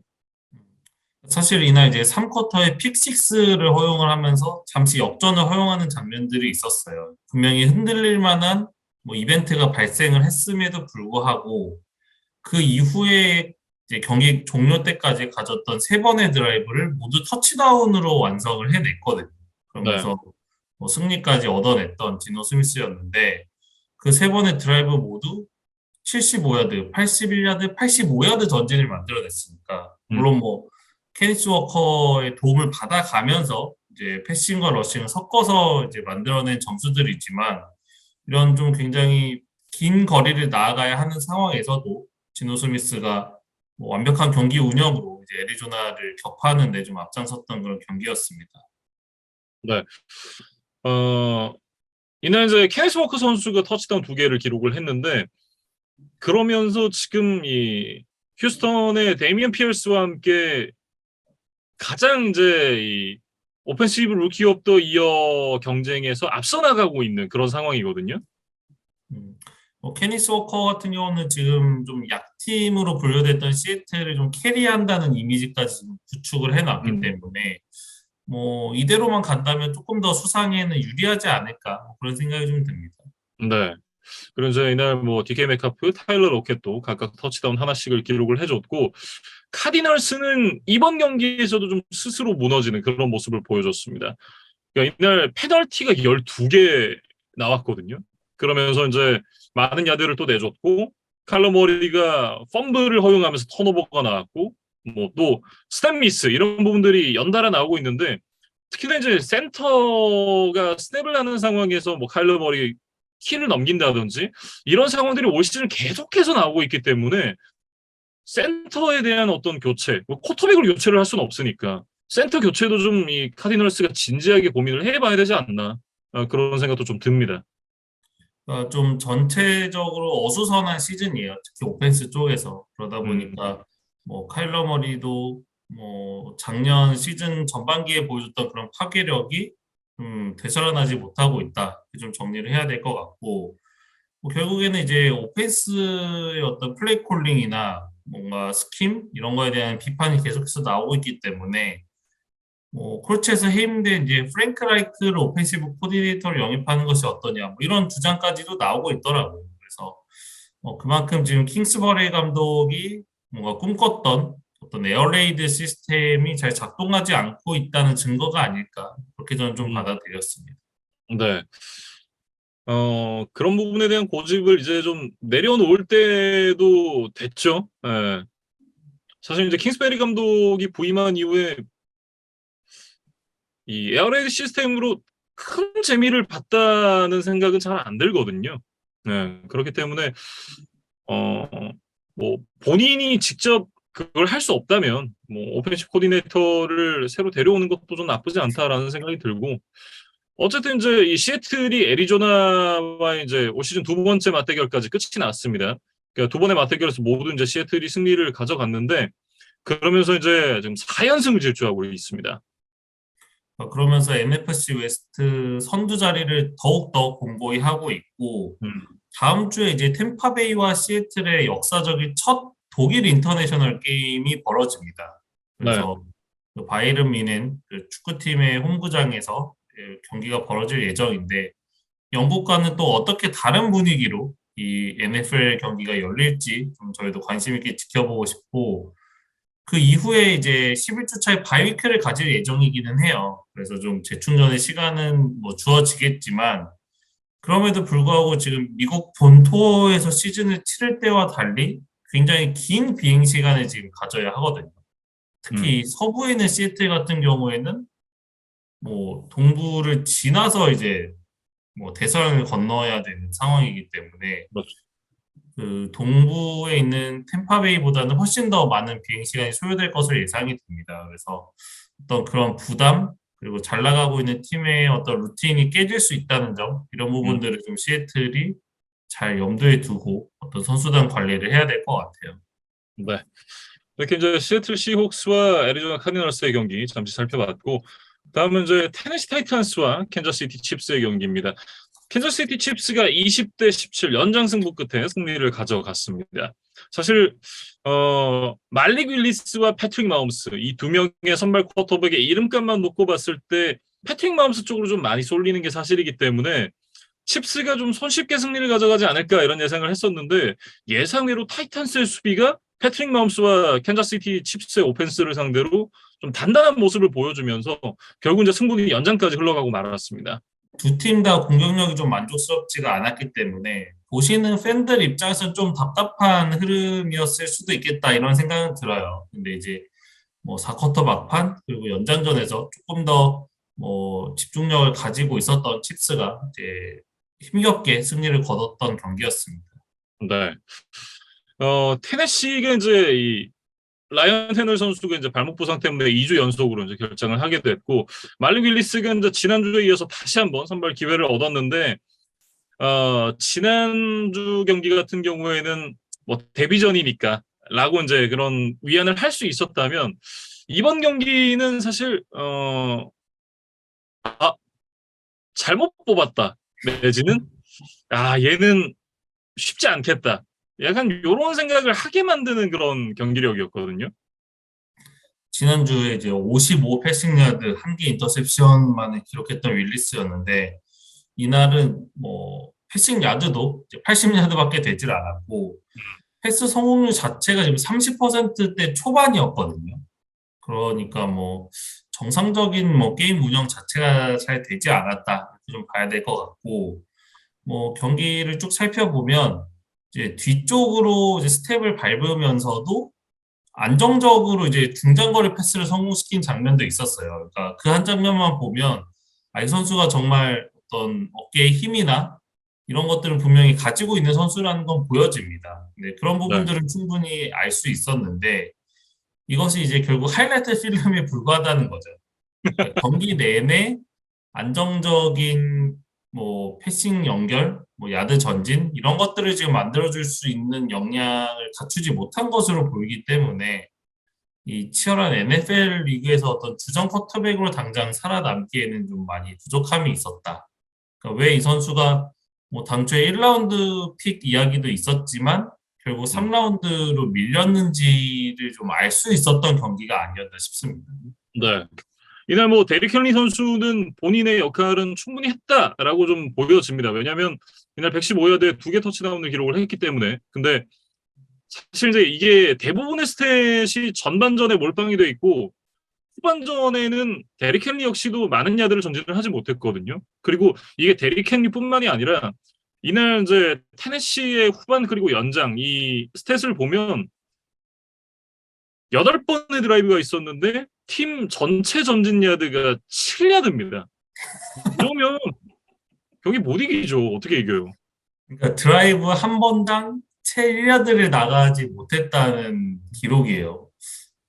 사실 이날 이제 3쿼터에 픽식스를 허용을 하면서 잠시 역전을 허용하는 장면들이 있었어요. 분명히 흔들릴 만한 뭐 이벤트가 발생을 했음에도 불구하고 그 이후에 이제 경기 종료 때까지 가졌던 세 번의 드라이브를 모두 터치다운으로 완성을 해냈거든요. 네. 그러면서 뭐 승리까지 얻어냈던 디노 스미스였는데 그 세 번의 드라이브 모두 75야드, 81야드, 85야드 전진을 만들어냈으니까 음, 물론 뭐 케니스 워커의 도움을 받아가면서 이제 패싱과 러싱을 섞어서 이제 만들어낸 점수들이지만 이런 좀 굉장히 긴 거리를 나아가야 하는 상황에서도 지노 스미스가 뭐 완벽한 경기 운영으로 이제 애리조나를 격파하는 데 좀 앞장섰던 그런 경기였습니다. 네. 어, 이날 이제 케니스 워커 선수가 터치다운 두 개를 기록을 했는데 그러면서 지금 이 휴스턴의 데이미언 피어스와 함께 가장 이제 이 오펜시브 루키 오브 더 이어 경쟁에서 앞서 나가고 있는 그런 상황이거든요. 음, 케니스 워커 같은 경우는 지금 좀 약팀으로 분류됐던 시애틀을 좀 캐리한다는 이미지까지 지금 구축을 해놨기 음, 때문에 뭐 이대로만 간다면 조금 더 수상에는 유리하지 않을까 뭐 그런 생각이 좀 듭니다. 네. 그리고 이제 이날 뭐 DK 메카프, 타일러 로켓도 각각 터치다운 하나씩을 기록을 해줬고 카디널스는 이번 경기에서도 좀 스스로 무너지는 그런 모습을 보여줬습니다. 그러니까 이날 페널티가 12개 나왔거든요. 그러면서 이제 많은 야드를 또 내줬고 칼러 머리가 펌블을 허용하면서 턴오버가 나왔고 뭐 또 스텝 미스 이런 부분들이 연달아 나오고 있는데 특히나 이제 센터가 스냅을 하는 상황에서 뭐 칼러 머리 키를 넘긴다든지 이런 상황들이 올 시즌 계속해서 나오고 있기 때문에 센터에 대한 어떤 교체, 뭐 쿼터백으로 교체를 할 수는 없으니까 센터 교체도 좀 이 카디널스가 진지하게 고민을 해봐야 되지 않나 그런 생각도 좀 듭니다. 그러니까 좀 전체적으로 어수선한 시즌이에요. 특히 오펜스 쪽에서. 그러다 음, 보니까 뭐 카일러 머리도 뭐 작년 시즌 전반기에 보여줬던 그런 파괴력이 되살아나지 못하고 있다. 좀 정리를 해야 될 것 같고 뭐 결국에는 이제 오펜스의 어떤 플레이 콜링이나 뭔가 스킴 이런 거에 대한 비판이 계속해서 나오고 있기 때문에 뭐 콜츠에서 해임된 이제 프랭크 라이크를 오펜시브 코디네이터로 영입하는 것이 어떠냐 뭐 이런 주장까지도 나오고 있더라고요. 그래서 그만큼 지금 킹스버리 감독이 뭔가 꿈꿨던 어떤 에어레이드 시스템이 잘 작동하지 않고 있다는 증거가 아닐까 그렇게 저는 좀 음, 받아들였습니다. 네. 그런 부분에 대한 고집을 이제 좀 내려놓을 때도 됐죠. 예. 사실 이제 킹스베리 감독이 부임한 이후에 이 에어레이드 시스템으로 큰 재미를 봤다는 생각은 잘 안 들거든요. 네, 그렇기 때문에 어, 뭐 본인이 직접 그걸 할 수 없다면 뭐 오펜시브 코디네이터를 새로 데려오는 것도 좀 나쁘지 않다라는 생각이 들고 어쨌든 이제 이 시애틀이 애리조나와 이제 올 시즌 두 번째 맞대결까지 끝이 났습니다. 그러니까 두 번의 맞대결에서 모두 이제 시애틀이 승리를 가져갔는데 그러면서 이제 지금 4연승을 질주하고 있습니다. 그러면서 NFC 웨스트 선두 자리를 더욱더 공고히 하고 있고 음, 다음 주에 이제 템파베이와 시애틀의 역사적인 첫 독일 인터내셔널 게임이 벌어집니다. 네. 그래서 그 바이에른 뮌헨 그 축구팀의 홈구장에서 경기가 벌어질 예정인데 영국과는 또 어떻게 다른 분위기로 이 NFL 경기가 열릴지 좀 저희도 관심 있게 지켜보고 싶고 그 이후에 이제 11주 차에 바이위크를 가질 예정이기는 해요. 그래서 좀 재충전의 시간은 뭐 주어지겠지만 그럼에도 불구하고 지금 미국 본토에서 시즌을 치를 때와 달리 굉장히 긴 비행 시간을 지금 가져야 하거든요. 음, 특히 서부에 있는 시애틀 같은 경우에는 뭐 동부를 지나서 이제 뭐 대서양을 건너야 되는 상황이기 때문에 그렇죠. 그 동부에 있는 템파베이보다는 훨씬 더 많은 비행 시간이 소요될 것으로 예상이 됩니다. 그래서 어떤 그런 부담 그리고 잘 나가고 있는 팀의 어떤 루틴이 깨질 수 있다는 점 이런 음, 부분들을 좀 시애틀이 잘 염두에 두고 어떤 선수단 관리를 해야 될 것 같아요. 네. 이렇게 이제 시애틀 시혹스와 애리조나 카디널스의 경기 잠시 살펴봤고, 다음은 이제 테네시 타이탄스와 캔자스시티 칩스의 경기입니다. 캔자스시티 칩스가 20대 17 연장승부 끝에 승리를 가져갔습니다. 사실 말릭 윌리스와 패트릭 마홈스 이 두 명의 선발 쿼터백의 이름값만 놓고 봤을 때 패트릭 마홈스 쪽으로 좀 많이 쏠리는 게 사실이기 때문에 칩스가 좀 손쉽게 승리를 가져가지 않을까 이런 예상을 했었는데 예상외로 타이탄스의 수비가 패트릭 마홈스와 캔자스시티 칩스의 오펜스를 상대로 좀 단단한 모습을 보여주면서 결국 이제 승부는 연장까지 흘러가고 말았습니다. 두 팀 다 공격력이 좀 만족스럽지가 않았기 때문에 보시는 팬들 입장에서는 좀 답답한 흐름이었을 수도 있겠다 이런 생각은 들어요. 근데 이제 뭐 4쿼터 막판 그리고 연장전에서 조금 더 뭐 집중력을 가지고 있었던 칩스가 이제 힘겹게 승리를 거뒀던 경기였습니다. 네. 테네시가 이제 이 라이언 테너 선수가 이제 발목 부상 때문에 2주 연속으로 이제 결장을 하게 됐고 말릭 윌리스가 이제 지난주에 이어서 다시 한번 선발 기회를 얻었는데 지난주 경기 같은 경우에는 뭐 데뷔전이니까 라고 이제 그런 위안을 할 수 있었다면 이번 경기는 사실 아, 잘못 뽑았다 내지는 얘는 쉽지 않겠다. 약간 요런 생각을 하게 만드는 그런 경기력이었거든요. 지난주에 이제 55 패싱 야드 한 개 인터셉션만을 기록했던 윌리스였는데 이날은 뭐 패싱 야드도 80야드밖에 되질 않았고 패스 성공률 자체가 지금 30%대 초반이었거든요. 그러니까 뭐 정상적인 뭐 게임 운영 자체가 잘 되지 않았다 이렇게 좀 봐야 될 것 같고 뭐 경기를 쭉 살펴보면 이제 뒤쪽으로 이제 스텝을 밟으면서도 안정적으로 이제 중장거리 패스를 성공시킨 장면도 있었어요. 그러니까 그 한 장면만 보면 이 선수가 정말 어떤 어깨의 힘이나 이런 것들을 분명히 가지고 있는 선수라는 건 보여집니다. 네, 그런 네. 부분들은 충분히 알 수 있었는데 이것이 이제 결국 하이라이트 필름에 불과하다는 거죠. 그러니까 경기 내내 안정적인 뭐 패싱 연결, 뭐 야드 전진 이런 것들을 지금 만들어줄 수 있는 역량을 갖추지 못한 것으로 보이기 때문에 이 치열한 NFL 리그에서 어떤 주전 쿼터백으로 당장 살아남기에는 좀 많이 부족함이 있었다. 그러니까 왜 이 선수가 뭐 당초에 1라운드 픽 이야기도 있었지만 결국 음. 3라운드로 밀렸는지를 좀 알 수 있었던 경기가 아니었나 싶습니다. 네. 이날 뭐 데릭 헨리 선수는 본인의 역할은 충분히 했다라고 좀 보여집니다. 왜냐하면 이날 115야드에 2개 터치다운을 기록을 했기 때문에. 근데 사실 이제 이게 대부분의 스탯이 전반전에 몰빵이 돼 있고 후반전에는 데릭 헨리 역시도 많은 야드를 전진을 하지 못했거든요. 그리고 이게 데릭 헨리뿐만이 아니라 이날 이제 테네시의 후반 그리고 연장 이 스탯을 보면 8번의 드라이브가 있었는데 팀 전체 전진 야드가 7야드입니다. 이러면 경기 못 이기죠. 어떻게 이겨요? 그러니까 드라이브 한 번당 채 1야드를 나가지 못했다는 기록이에요.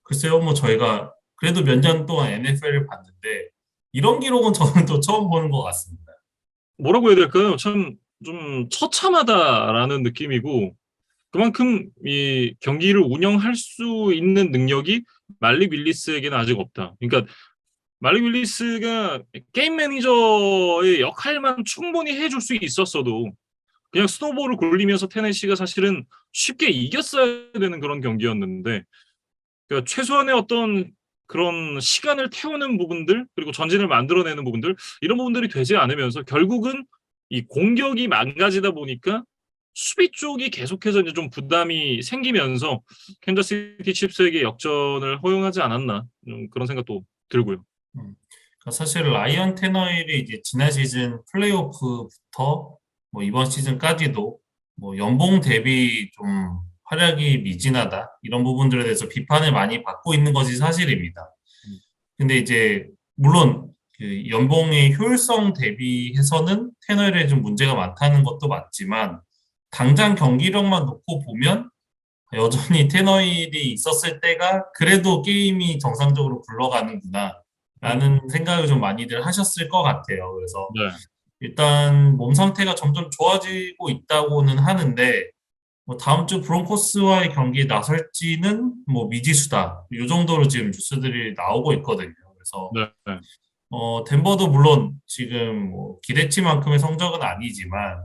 글쎄요, 뭐 저희가 그래도 몇 년 동안 NFL을 봤는데 이런 기록은 저는 또 처음 보는 것 같습니다. 뭐라고 해야 될까요? 참 좀 처참하다라는 느낌이고 그만큼 이 경기를 운영할 수 있는 능력이 말리 윌리스에게는 아직 없다. 그러니까 말리 윌리스가 게임 매니저의 역할만 충분히 해줄 수 있었어도 그냥 스노볼을 굴리면서 테네시가 사실은 쉽게 이겼어야 되는 그런 경기였는데 그러니까 최소한의 어떤 그런 시간을 태우는 부분들 그리고 전진을 만들어내는 부분들 이런 부분들이 되지 않으면서 결국은 이 공격이 망가지다 보니까 수비 쪽이 계속해서 이제 좀 부담이 생기면서 캔자스시티 칩스에게 역전을 허용하지 않았나 그런 생각도 들고요. 그러니까 사실 라이언 테너힐이 이제 지난 시즌 플레이오프부터 뭐 이번 시즌까지도 뭐 연봉 대비 좀 활약이 미진하다 이런 부분들에 대해서 비판을 많이 받고 있는 것이 사실입니다. 음. 근데 이제 물론 그 연봉의 효율성 대비해서는 테너힐에 좀 문제가 많다는 것도 맞지만 당장 경기력만 놓고 보면 여전히 테너힐이 있었을 때가 그래도 게임이 정상적으로 굴러가는구나 음. 라는 생각을 좀 많이들 하셨을 것 같아요. 그래서 네. 일단 몸 상태가 점점 좋아지고 있다고는 하는데 뭐 다음 주 브론코스와의 경기에 나설지는 뭐 미지수다. 이 정도로 지금 뉴스들이 나오고 있거든요. 그래서 네. 네. 덴버도 물론 지금 뭐 기대치만큼의 성적은 아니지만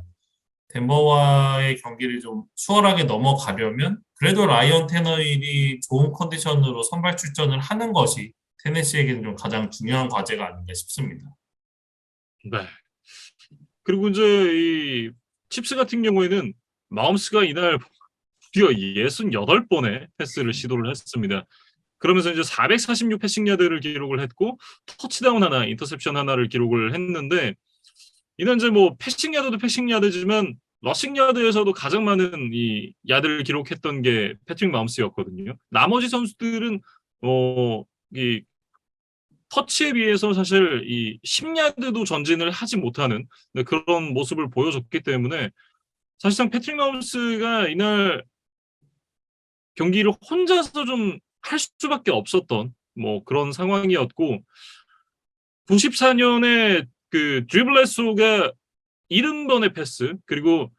덴버와의 경기를 좀 수월하게 넘어가려면 그래도 라이언 테너힐이 좋은 컨디션으로 선발 출전을 하는 것이 테네시에게는 좀 가장 중요한 과제가 아닌가 싶습니다. 네. 그리고 이제 이 칩스 같은 경우에는 마홈스가 이날 드디어 68번의 패스를 시도를 했습니다. 그러면서 이제 446 패싱 야드를 기록을 했고 터치다운 하나, 인터셉션 하나를 기록을 했는데 이는 이제 뭐 패싱 야드도 패싱 야드지만 러싱 야드에서도 가장 많은 이 야드를 기록했던 게 패트릭 마홈스였거든요. 나머지 선수들은 이 터치에 비해서 사실 이 10야드도 전진을 하지 못하는 그런 모습을 보여줬기 때문에 사실상 패트릭 마홈스가 이날 경기를 혼자서 좀 할 수밖에 없었던 뭐 그런 상황이었고 94년에 그 드리블레소가 70번의 패스 그리고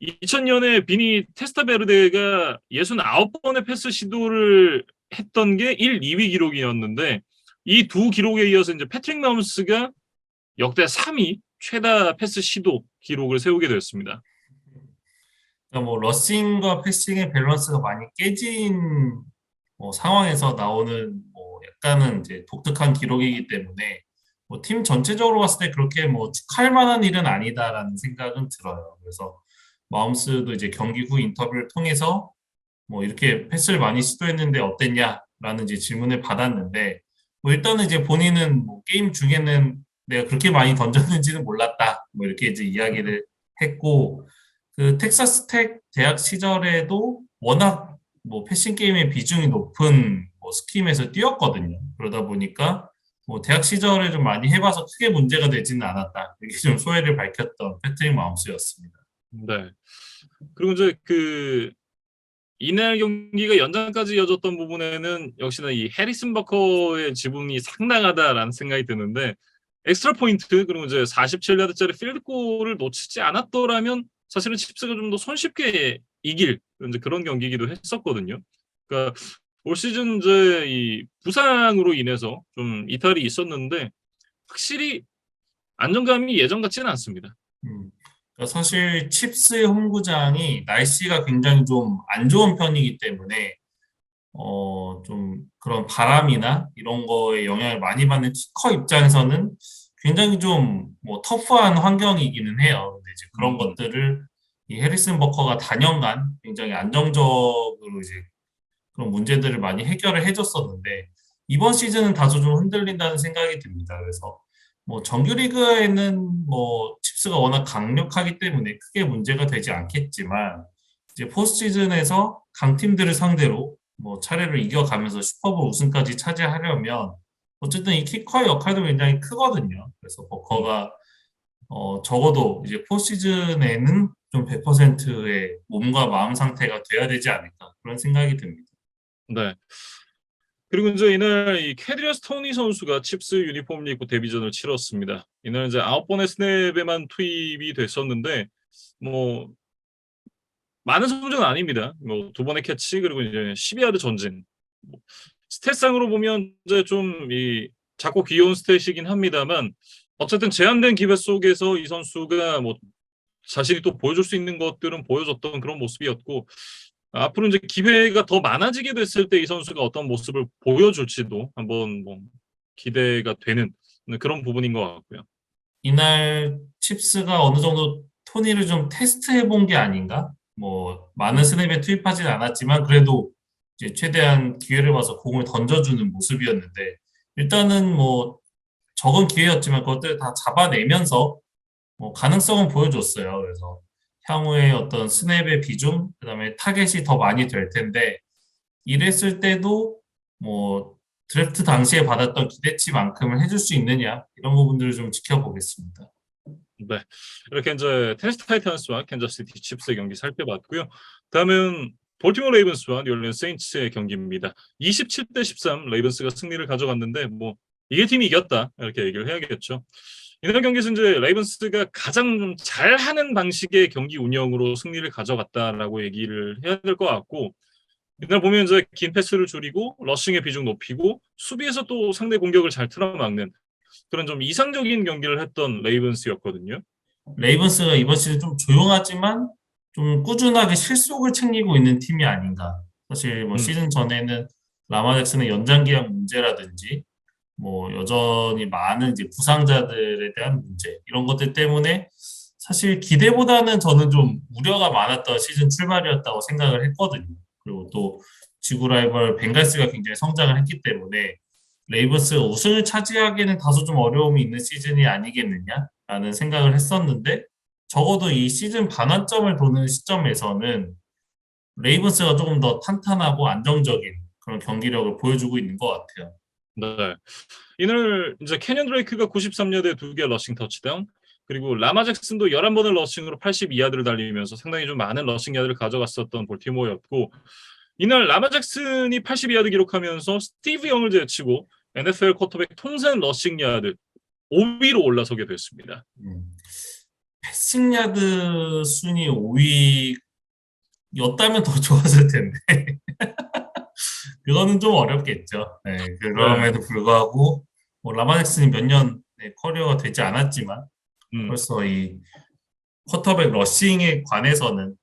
2000년에 비니 테스타베르데가 69번의 패스 시도를 했던 게 1, 2위 기록이었는데 이 두 기록에 이어서 이제 패트릭 마홈스가 역대 3위 최다 패스 시도 기록을 세우게 되었습니다. 그러니까 뭐 러싱과 패싱의 밸런스가 많이 깨진 뭐 상황에서 나오는 뭐 약간은 이제 독특한 기록이기 때문에 뭐 팀 전체적으로 봤을 때 그렇게 뭐 축하할 만한 일은 아니다라는 생각은 들어요. 그래서 마홈스도 이제 경기 후 인터뷰를 통해서 뭐 이렇게 패스를 많이 시도했는데 어땠냐라는 이제 질문을 받았는데 뭐 일단은 이제 본인은 뭐 게임 중에는 내가 그렇게 많이 던졌는지는 몰랐다. 뭐 이렇게 이제 이야기를 했고 그 텍사스텍 대학 시절에도 워낙 뭐 패싱 게임의 비중이 높은 뭐 스팀에서 뛰었거든요. 그러다 보니까 뭐 대학 시절에 좀 많이 해봐서 크게 문제가 되지는 않았다. 이렇게 좀 소회를 밝혔던 패트릭 마홈스였습니다. 네. 그리고 이제 이날 경기가 연장까지 이어졌던 부분에는 역시나 이 해리슨 버커의 지분이 상당하다라는 생각이 드는데 엑스트라 포인트 그리고 이제 47야드짜리 필드골을 놓치지 않았더라면 사실은 칩스가 좀 더 손쉽게 이길 이제 그런 경기이기도 했었거든요. 그러니까 올 시즌 이제 이 부상으로 인해서 좀 이탈이 있었는데 확실히 안정감이 예전 같지는 않습니다. 그러니까 사실 칩스의 홈구장이 날씨가 굉장히 좀 안 좋은 편이기 때문에 좀 그런 바람이나 이런 거에 영향을 많이 받는 키커 입장에서는 굉장히 좀 뭐 터프한 환경이기는 해요. 근데 이제 그런 것들을 이 해리슨 버커가 단연간 굉장히 안정적으로 이제 그런 문제들을 많이 해결을 해줬었는데 이번 시즌은 다소 좀 흔들린다는 생각이 듭니다. 그래서 뭐 정규 리그에는 뭐 칩스가 워낙 강력하기 때문에 크게 문제가 되지 않겠지만 이제 포스트 시즌에서 강팀들을 상대로 뭐 차례로 이겨가면서 슈퍼볼 우승까지 차지하려면 어쨌든 이 키커의 역할도 굉장히 크거든요. 그래서 버커가 적어도 이제 포스트 시즌에는 좀 100%의 몸과 마음 상태가 돼야 되지 않을까 그런 생각이 듭니다. 네. 그리고 이제 이날 이 캐드리어스 토니 선수가 칩스 유니폼을 입고 데뷔전을 치렀습니다. 이날 이제 9번의 스냅에만 투입이 됐었는데 뭐 많은 성적은 아닙니다. 뭐 2번의 캐치 그리고 이제 12야드 전진. 뭐 스탯상으로 보면 이제 좀 작고 귀여운 스탯이긴 합니다만 어쨌든 제한된 기회 속에서 이 선수가 뭐 자신이 또 보여줄 수 있는 것들은 보여줬던 그런 모습이었고 앞으로 이제 기회가 더 많아지게 됐을 때 이 선수가 어떤 모습을 보여줄지도 한번 뭐 기대가 되는 그런 부분인 것 같고요. 이날 칩스가 어느 정도 토니를 좀 테스트해 본 게 아닌가? 뭐 많은 스냅에 투입하진 않았지만 그래도 이제 최대한 기회를 봐서 공을 던져주는 모습이었는데 일단은 뭐 적은 기회였지만 그것들을 다 잡아내면서 뭐 가능성은 보여줬어요. 그래서 향후에 어떤 스냅의 비중, 그다음에 타겟이 더 많이 될 텐데 이랬을 때도 뭐 드래프트 당시에 받았던 기대치만큼을 해줄 수 있느냐 이런 부분들을 좀 지켜보겠습니다. 네. 이렇게 이제 테네시 타이탄스와 캔자스시티 칩스의 경기 살펴봤고요. 다음은 볼티모어 레이븐스와 뉴올리언스 세인츠의 경기입니다. 27대 13 레이븐스가 승리를 가져갔는데 뭐 이길 팀이 이겼다 이렇게 얘기를 해야겠죠. 이날 경기에서 이제 레이븐스가 가장 좀 잘하는 방식의 경기 운영으로 승리를 가져갔다라고 얘기를 해야 될 것 같고 이날 보면 이제 긴 패스를 줄이고 러싱의 비중 높이고 수비에서 또 상대 공격을 잘 틀어막는 그런 좀 이상적인 경기를 했던 레이븐스였거든요. 레이븐스가 이번 시즌 좀 조용하지만 좀 꾸준하게 실속을 챙기고 있는 팀이 아닌가. 사실 뭐 음, 시즌 전에는 라마 잭슨의 연장 계약 문제라든지 뭐 여전히 많은 이제 부상자들에 대한 문제 이런 것들 때문에 사실 기대보다는 저는 좀 우려가 많았던 시즌 출발이었다고 생각을 했거든요. 그리고 또 지구 라이벌 벵갈스가 굉장히 성장을 했기 때문에 레이븐스가 우승을 차지하기에는 다소 좀 어려움이 있는 시즌이 아니겠느냐라는 생각을 했었는데 적어도 이 시즌 반환점을 도는 시점에서는 레이븐스가 조금 더 탄탄하고 안정적인 그런 경기력을 보여주고 있는 것 같아요. 네. 이날 이제 캐년 드레이크가 93야드에 2개 러싱 터치다운 그리고 라마 잭슨도 11번의 러싱으로 82야드를 달리면서 상당히 좀 많은 러싱 야드를 가져갔었던 볼티모어였고 이날 라마 잭슨이 82야드 기록하면서 스티브 영을 제치고 NFL 쿼터백 통산 러싱 야드 5위로 올라서게 됐습니다. 패싱 야드 순위 5위였다면 더 좋았을 텐데 그거는 좀 어렵겠죠. 네, 네. 그럼에도 불구하고 뭐 라마 잭슨이 몇 년 커리어가 되지 않았지만 음, 벌써 이 쿼터백 러싱에 관해서는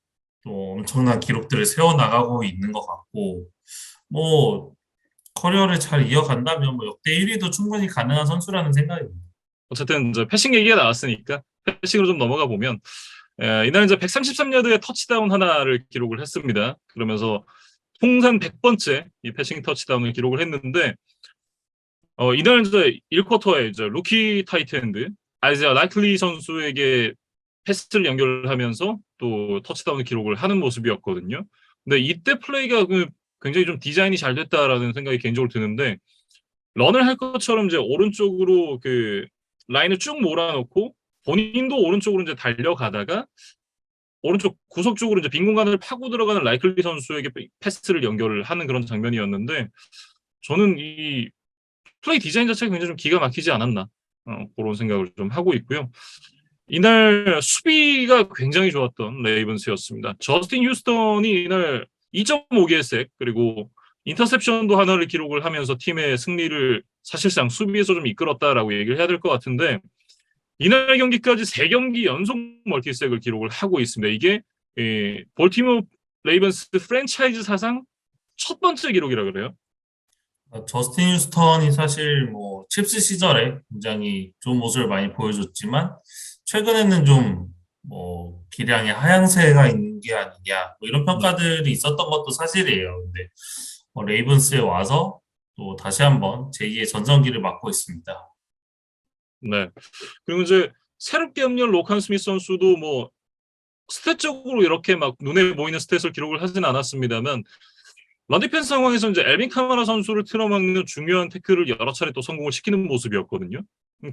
또 엄청난 기록들을 세워나가고 있는 것 같고 뭐 커리어를 잘 이어간다면 뭐 역대 1위도 충분히 가능한 선수라는 생각입니다. 어쨌든 이제 패싱 얘기가 나왔으니까 패싱으로 좀 넘어가 보면 이날 이제 133야드의 터치다운 하나를 기록을 했습니다. 그러면서 통산 100번째 이 패싱 터치다운을 기록을 했는데 이날 이제 1쿼터에 이제 루키 타이트엔드 아이지아 라이클리 선수에게 패스를 연결하면서 또 터치다운을 기록을 하는 모습이었거든요. 근데 이때 플레이가 굉장히 좀 디자인이 잘 됐다라는 생각이 개인적으로 드는데 런을 할 것처럼 이제 오른쪽으로 그 라인을 쭉 몰아놓고 본인도 오른쪽으로 이제 달려가다가 오른쪽 구석 쪽으로 이제 빈 공간을 파고 들어가는 라이클리 선수에게 패스를 연결을 하는 그런 장면이었는데 저는 이 플레이 디자인 자체가 굉장히 좀 기가 막히지 않았나 그런 생각을 좀 하고 있고요. 이날 수비가 굉장히 좋았던 레이븐스였습니다. 저스틴 휴스턴이 이날 2.5개의 색 그리고 인터셉션도 하나를 기록을 하면서 팀의 승리를 사실상 수비에서 좀 이끌었다라고 얘기를 해야 될 것 같은데 이날 경기까지 3경기 연속 멀티색을 기록을 하고 있습니다. 이게 볼티모어 레이븐스 프랜차이즈 사상 첫 번째 기록이라 그래요. 저스틴 휴스턴이 사실 뭐 칩스 시절에 굉장히 좋은 모습을 많이 보여줬지만 최근에는 좀 뭐 기량의 하향세가 있는 게 아니냐 뭐 이런 평가들이 있었던 것도 사실이에요. 근데 레이븐스에 와서 또 다시 한번 제2의 전성기를 맞고 있습니다. 네. 그리고 이제 새롭게 합류한 로칸 스미스 선수도 뭐 스탯적으로 이렇게 막 눈에 보이는 스탯을 기록을 하진 않았습니다만 런디펜스 상황에서 이제 엘빈 카마라 선수를 틀어막는 중요한 태클을 여러 차례 또 성공을 시키는 모습이었거든요.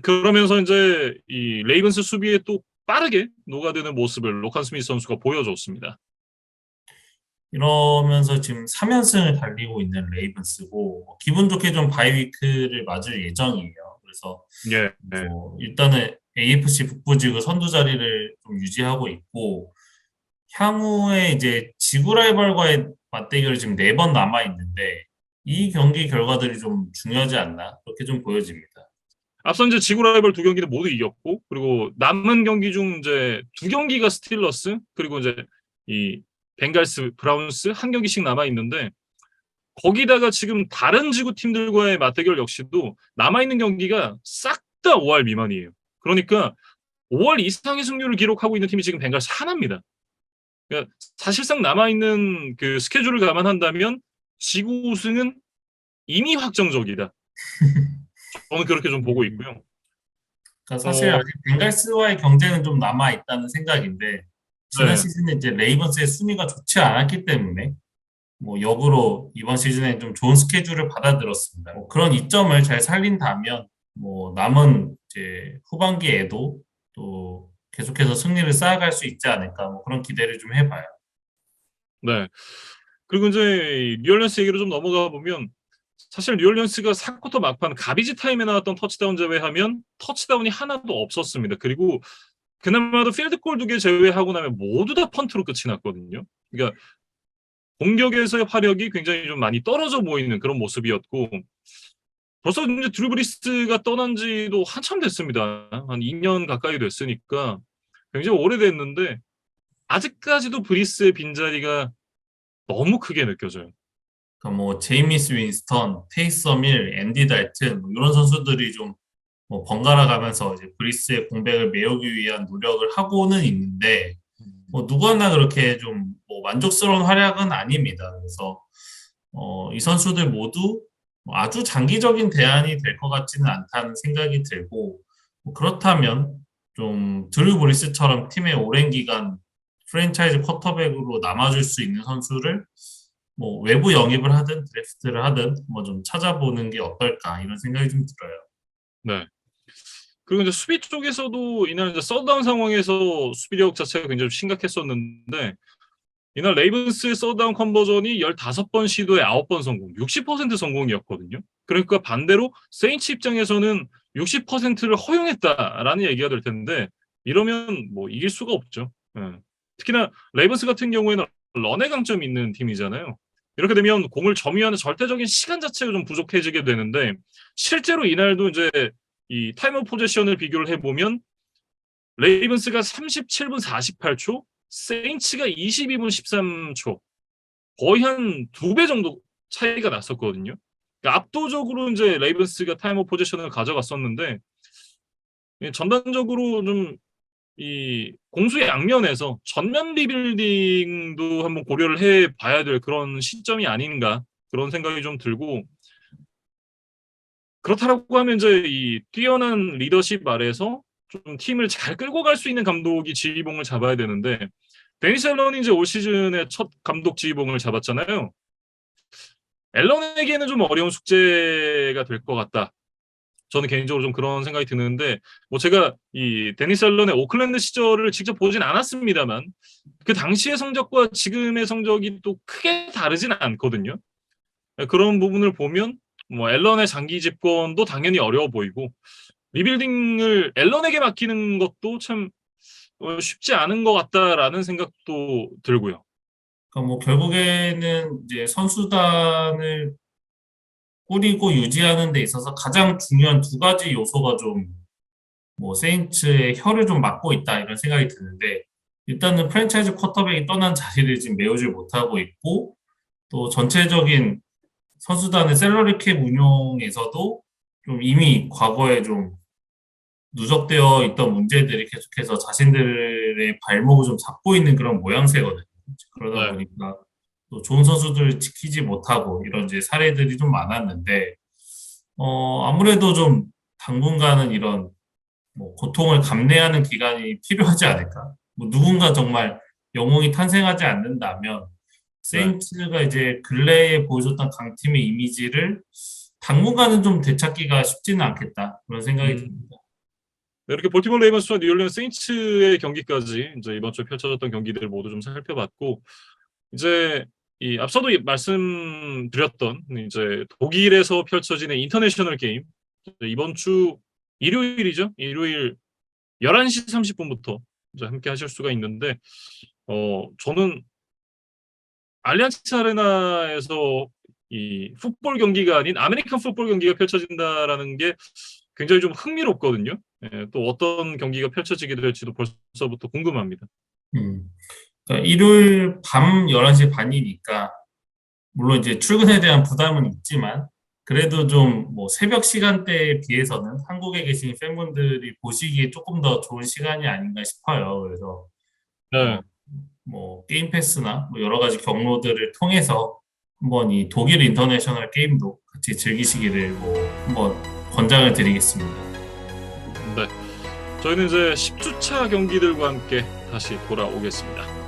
그러면서 이제 이 레이븐스 수비에 또 빠르게 녹아드는 모습을 로칸 스미스 선수가 보여줬습니다. 이러면서 지금 3연승을 달리고 있는 레이븐스고 기분 좋게 좀 바이위크를 맞을 예정이에요. 그래서 예, 네. 뭐 일단은 AFC 북부지구 선두 자리를 좀 유지하고 있고 향후에 이제 지구 라이벌과의 맞대결이 지금 4번 남아 있는데 이 경기 결과들이 좀 중요하지 않나 그렇게 좀 보여집니다. 앞선 이제 지구 라이벌 2경기는 모두 이겼고 그리고 남은 경기 중 이제 2경기가 스틸러스 그리고 이제 이 벵갈스 브라운스 1경기씩 남아 있는데 거기다가 지금 다른 지구 팀들과의 맞대결 역시도 남아있는 경기가 싹 다 5할 미만이에요. 그러니까 5할 이상의 승률을 기록하고 있는 팀이 지금 벵갈스 하나입니다. 그러니까 사실상 남아있는 그 스케줄을 감안한다면 지구 우승은 이미 확정적이다. 저는 그렇게 좀 보고 있고요. 그러니까 사실 어, 아직 벵갈스와의 경쟁은 좀 남아 있다는 생각인데 지난 네, 시즌에 이제 레이번스의 순위가 좋지 않았기 때문에 뭐 역으로 이번 시즌에 좀 좋은 스케줄을 받아들었습니다. 뭐 그런 이점을 잘 살린다면 뭐 남은 이제 후반기에도 또 계속해서 승리를 쌓아갈 수 있지 않을까 뭐 그런 기대를 좀 해봐요. 네. 그리고 이제 뉴올리언스 얘기로 좀 넘어가 보면 사실 뉴올리언스가 4쿼터 막판 가비지 타임에 나왔던 터치다운 제외하면 터치다운이 하나도 없었습니다. 그리고 그나마도 필드골 2개 제외하고 나면 모두 다 펀트로 끝이 났거든요. 그러니까 공격에서의 화력이 굉장히 좀 많이 떨어져 보이는 그런 모습이었고 벌써 이제 드루 브리스가 떠난 지도 한참 됐습니다. 한 2년 가까이 됐으니까 굉장히 오래됐는데 아직까지도 브리스의 빈자리가 너무 크게 느껴져요. 그러니까 뭐 제이미스 윈스턴, 테이서 밀, 앤디 달튼 뭐 이런 선수들이 좀 뭐 번갈아 가면서 이제 브리스의 공백을 메우기 위한 노력을 하고는 있는데 뭐 누구나 그렇게 좀 뭐 만족스러운 활약은 아닙니다. 그래서 이 선수들 모두 뭐 아주 장기적인 대안이 될 것 같지는 않다는 생각이 들고 뭐 그렇다면 좀 드루 브리스처럼 팀의 오랜 기간 프랜차이즈 쿼터백으로 남아줄 수 있는 선수를 뭐 외부 영입을 하든 드래프트를 하든 뭐 좀 찾아보는 게 어떨까 이런 생각이 좀 들어요. 네. 그리고 이제 수비 쪽에서도 이날 이제 썬다운 상황에서 수비력 자체가 굉장히 심각했었는데 이날 레이븐스의 썬다운 컨버전이 15번 시도에 9번 성공, 60% 성공이었거든요. 그러니까 반대로 세인츠 입장에서는 60%를 허용했다라는 얘기가 될 텐데 이러면 뭐 이길 수가 없죠. 예. 특히나 레이븐스 같은 경우에는 런의 강점이 있는 팀이잖아요. 이렇게 되면 공을 점유하는 절대적인 시간 자체가 좀 부족해지게 되는데 실제로 이날도 이제 이 타임 오브 포제션을 비교를 해보면 레이븐스가 37분 48초, 세인츠가 22분 13초, 거의 한 2배 정도 차이가 났었거든요. 그러니까 압도적으로 이제 레이븐스가 타임 오브 포지션을 가져갔었는데 전반적으로 좀 이 공수의 양면에서 전면 리빌딩도 한번 고려를 해봐야 될 그런 시점이 아닌가 그런 생각이 좀 들고 그렇다라고 하면 이제 이 뛰어난 리더십 아래서 좀 팀을 잘 끌고 갈 수 있는 감독이 지휘봉을 잡아야 되는데 데니스 앨런이 이제 올 시즌에 첫 감독 지휘봉을 잡았잖아요. 앨런에게는 좀 어려운 숙제가 될 것 같다. 저는 개인적으로 좀 그런 생각이 드는데 뭐 제가 이 데니스 앨런의 오클랜드 시절을 직접 보진 않았습니다만 그 당시의 성적과 지금의 성적이 또 크게 다르진 않거든요. 그런 부분을 보면 뭐 앨런의 장기 집권도 당연히 어려워 보이고 리빌딩을 앨런에게 맡기는 것도 참 쉽지 않은 것 같다라는 생각도 들고요. 그러니까 뭐 결국에는 이제 선수단을 꾸리고 유지하는 데 있어서 가장 중요한 두 가지 요소가 좀 뭐 세인츠의 혀를 좀 막고 있다 이런 생각이 드는데 일단은 프랜차이즈 쿼터백이 떠난 자리를 지금 메우지 못하고 있고 또 전체적인 선수단의 셀러리 캡 운용에서도 좀 이미 과거에 좀 누적되어 있던 문제들이 계속해서 자신들의 발목을 좀 잡고 있는 그런 모양새거든요. 그러다 네, 보니까 또 좋은 선수들을 지키지 못하고 이런 이제 사례들이 좀 많았는데, 아무래도 좀 당분간은 이런 뭐 고통을 감내하는 기간이 필요하지 않을까? 뭐 누군가 정말 영웅이 탄생하지 않는다면 네. 세인츠가 이제 근래에 보여줬던 강팀의 이미지를 당분간은 좀 되찾기가 쉽지는 않겠다 그런 생각이 음, 듭니다. 이렇게 볼티모어 레이번스와 뉴올리언스 세인츠의 경기까지 이제 이번 주에 펼쳐졌던 경기들 모두 좀 살펴봤고 이제 이 앞서도 말씀드렸던 이제 독일에서 펼쳐지는 인터내셔널 게임 이번 주 일요일이죠. 일요일 11시 30분부터 이제 함께 하실 수가 있는데 저는 알리안츠 아레나에서 이 풋볼 경기가 아닌 아메리칸 풋볼 경기가 펼쳐진다라는 게 굉장히 좀 흥미롭거든요. 예, 또 어떤 경기가 펼쳐지게 될지도 벌써부터 궁금합니다. 음. 그러니까 일요일 밤 11시 반이니까 물론 이제 출근에 대한 부담은 있지만 그래도 좀 뭐 새벽 시간대에 비해서는 한국에 계신 팬분들이 보시기에 조금 더 좋은 시간이 아닌가 싶어요. 그래서 어, 네. 뭐 게임 패스나 뭐 여러 가지 경로들을 통해서 한번 이 독일 인터내셔널 게임도 같이 즐기시기를 뭐 한번 권장을 드리겠습니다. 네. 저희는 이제 10주차 경기들과 함께 다시 돌아오겠습니다.